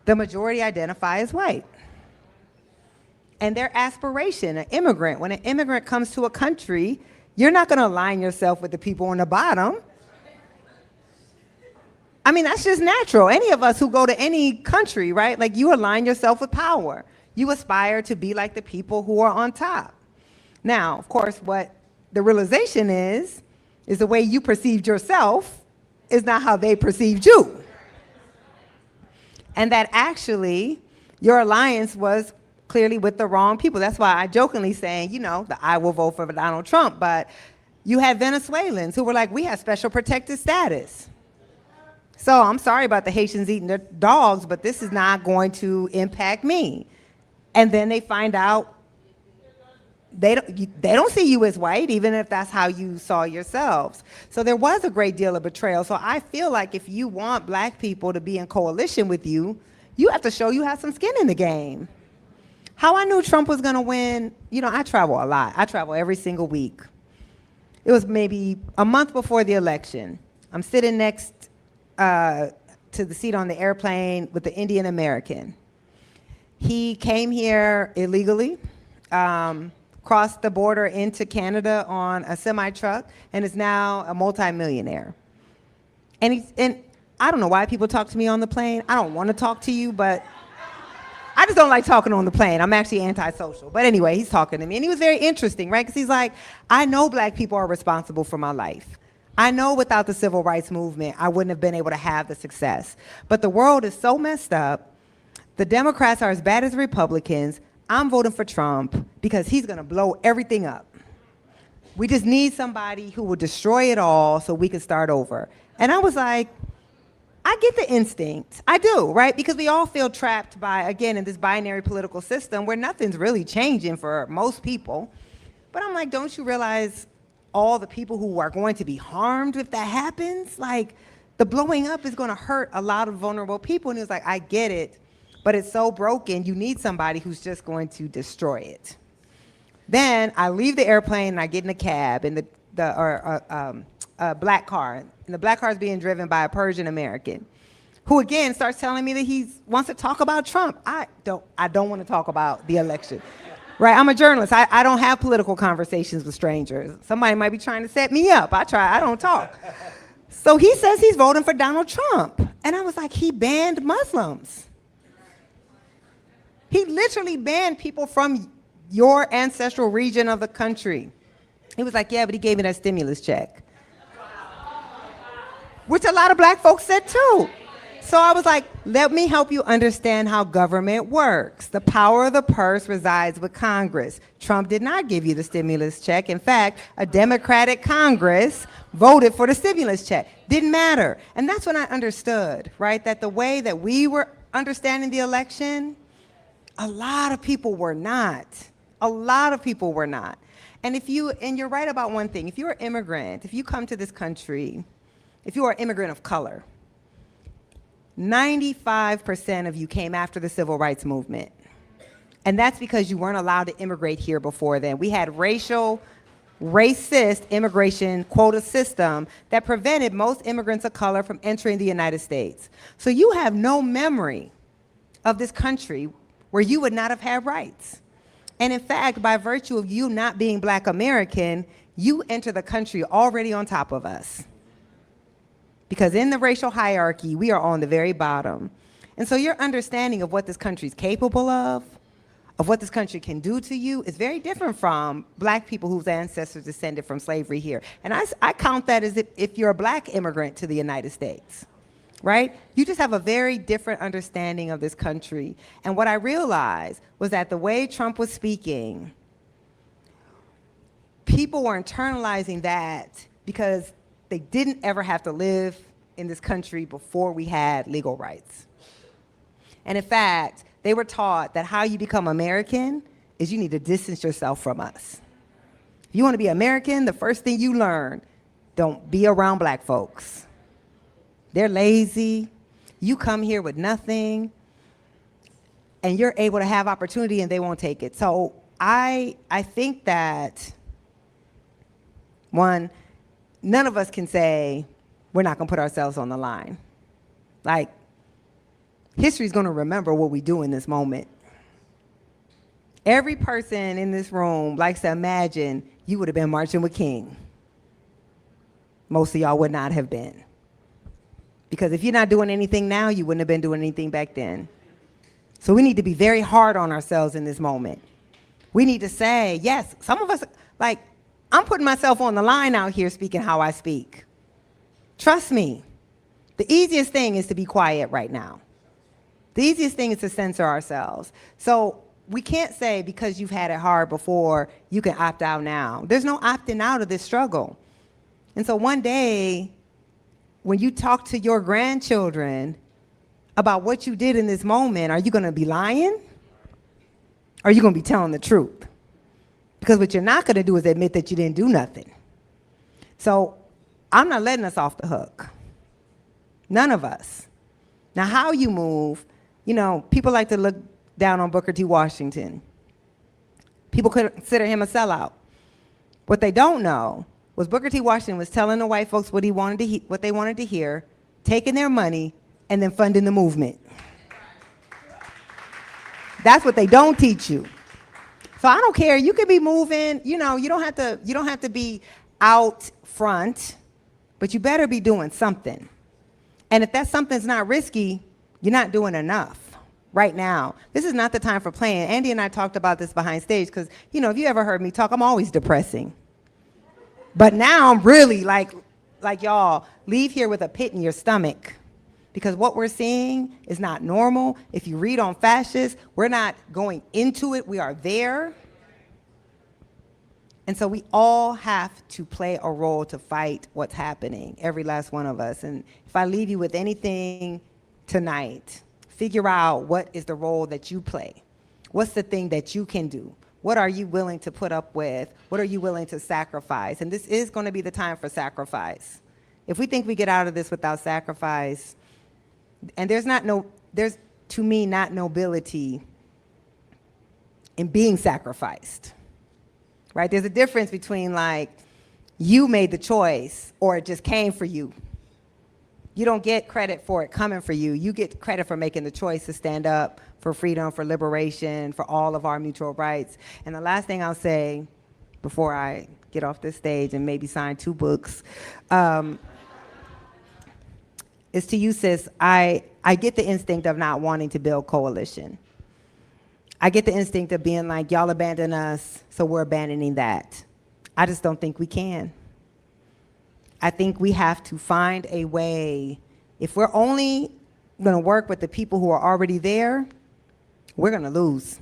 the majority identify as white. And their aspiration, when an immigrant comes to a country, you're not going to align yourself with the people on the bottom. I mean, that's just natural. Any of us who go to any country, right, like, you align yourself with power. You aspire to be like the people who are on top. Now, of course, what the realization is the way you perceived yourself is not how they perceived you. And that actually your alliance was clearly with the wrong people. That's why I jokingly saying, that I will vote for Donald Trump, but you had Venezuelans who were like, we have special protected status. So I'm sorry about the Haitians eating their dogs, but this is not going to impact me. And then they find out they don't see you as white, even if that's how you saw yourselves. So there was a great deal of betrayal. So I feel like if you want black people to be in coalition with you, you have to show you have some skin in the game. How I knew Trump was going to win, I travel a lot. I travel every single week. It was maybe a month before the election. I'm sitting next to the seat on the airplane with the Indian American. He came here illegally. Crossed the border into Canada on a semi-truck and is now a multimillionaire. And I don't know why people talk to me on the plane. I don't want to talk to you, but I just don't like talking on the plane. I'm actually antisocial. But anyway, he's talking to me, and he was very interesting, right? Because he's like, I know black people are responsible for my life. I know without the civil rights movement, I wouldn't have been able to have the success. But the world is so messed up. The Democrats are as bad as the Republicans. I'm voting for Trump because he's going to blow everything up. We just need somebody who will destroy it all so we can start over. And I was like, I get the instinct. I do, right? Because we all feel trapped by, again, in this binary political system where nothing's really changing for most people. But I'm like, don't you realize all the people who are going to be harmed if that happens? Like, the blowing up is going to hurt a lot of vulnerable people. And he was like, I get it. But it's so broken, you need somebody who's just going to destroy it. Then I leave the airplane and I get in a cab in a black car. And the black car is being driven by a Persian American who again starts telling me that he wants to talk about Trump. I don't want to talk about the election. Right, I'm a journalist. I don't have political conversations with strangers. Somebody might be trying to set me up. I don't talk. So he says he's voting for Donald Trump. And I was like, he banned Muslims. He literally banned people from your ancestral region of the country. He was like, yeah, but he gave me that stimulus check. Which a lot of black folks said too. So I was like, let me help you understand how government works. The power of the purse resides with Congress. Trump did not give you the stimulus check. In fact, a Democratic Congress voted for the stimulus check. Didn't matter. And that's when I understood, right, that the way that we were understanding the election, a lot of people were not. A lot of people were not. And you're right about one thing. If you're an immigrant, if you come to this country, if you are an immigrant of color, 95% of you came after the civil rights movement. And that's because you weren't allowed to immigrate here before then. We had racist immigration quota system that prevented most immigrants of color from entering the United States. So you have no memory of this country where you would not have had rights. And in fact, by virtue of you not being Black American, you enter the country already on top of us. Because in the racial hierarchy, we are on the very bottom. And so your understanding of what this country is capable of what this country can do to you is very different from Black people whose ancestors descended from slavery here. And I count that as if you're a Black immigrant to the United States, right? You just have a very different understanding of this country. And what I realized was that the way Trump was speaking, people were internalizing that because they didn't ever have to live in this country before we had legal rights. And in fact, they were taught that how you become American is you need to distance yourself from us. If you want to be American, the first thing you learn, don't be around Black folks. They're lazy. You come here with nothing, and you're able to have opportunity, and they won't take it. So I think that, one, none of us can say we're not going to put ourselves on the line. Like, history's going to remember what we do in this moment. Every person in this room likes to imagine you would have been marching with King. Most of y'all would not have been. Because if you're not doing anything now, you wouldn't have been doing anything back then. So we need to be very hard on ourselves in this moment. We need to say, yes, some of us, like, I'm putting myself on the line out here speaking how I speak. Trust me, the easiest thing is to be quiet right now. The easiest thing is to censor ourselves. So we can't say because you've had it hard before, you can opt out now. There's no opting out of this struggle. And so one day, when you talk to your grandchildren about what you did in this moment, are you going to be lying? Or are you going to be telling the truth? Because what you're not going to do is admit that you didn't do nothing. So I'm not letting us off the hook. None of us. Now, how you move, you know, people like to look down on Booker T. Washington. People consider him a sellout. What they don't know was Booker T. Washington was telling the white folks what what they wanted to hear, taking their money, and then funding the movement. That's what they don't teach you. So I don't care. You could be moving. You know, you don't have to be out front, but you better be doing something. And if that something's not risky, you're not doing enough right now. This is not the time for playing. Andy and I talked about this behind stage because, you know, if you ever heard me talk, I'm always depressing. But now I'm really like y'all, leave here with a pit in your stomach. Because what we're seeing is not normal. If you read on fascists, we're not going into it, we are there. And so we all have to play a role to fight what's happening, every last one of us. And if I leave you with anything tonight, figure out what is the role that you play. What's the thing that you can do? What are you willing to put up with? What are you willing to sacrifice? And this is going to be the time for sacrifice. If we think we get out of this without sacrifice, and there's to me not nobility in being sacrificed, right? There's a difference between like you made the choice or it just came for you. You don't get credit for it coming for you. You get credit for making the choice to stand up for freedom, for liberation, for all of our mutual rights. And the last thing I'll say before I get off this stage and maybe sign 2 books, is to you, sis, I get the instinct of not wanting to build coalition. I get the instinct of being like, y'all abandon us, so we're abandoning that. I just don't think we can. I think we have to find a way. If we're only going to work with the people who are already there, we're going to lose.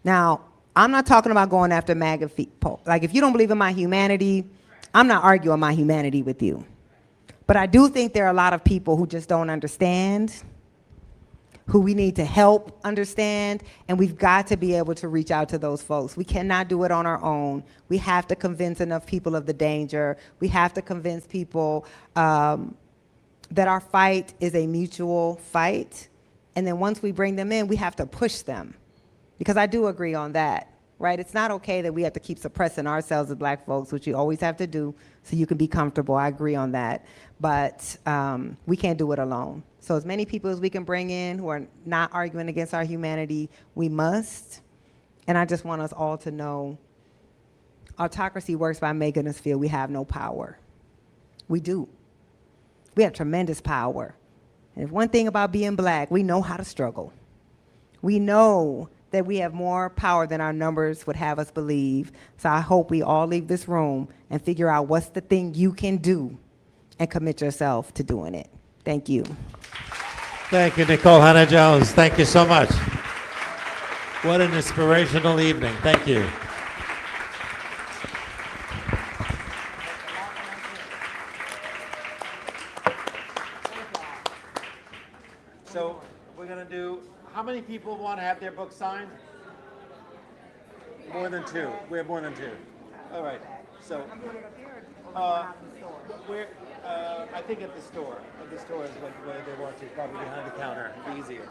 Now, I'm not talking about going after MAGA people. Like, if you don't believe in my humanity, I'm not arguing my humanity with you. But I do think there are a lot of people who just don't understand, who we need to help understand, and we've got to be able to reach out to those folks. We cannot do it on our own. We have to convince enough people of the danger. We have to convince people that our fight is a mutual fight. And then once we bring them in, we have to push them. Because I do agree on that, right? It's not okay that we have to keep suppressing ourselves as Black folks, which you always have to do so you can be comfortable. I agree on that. But we can't do it alone. So as many people as we can bring in who are not arguing against our humanity, we must. And I just want us all to know autocracy works by making us feel we have no power. We do. We have tremendous power. And if one thing about being Black, we know how to struggle. We know that we have more power than our numbers would have us believe. So I hope we all leave this room and figure out what's the thing you can do and commit yourself to doing it. Thank you. Thank you, Nikole Hannah-Jones. Thank you so much. What an inspirational evening. Thank you. So we're going to do, how many people want to have their book signed? More than two. We have more than two. All right. So we're, I think at the store. At the store is where they want to, probably behind the counter. It'd be easier.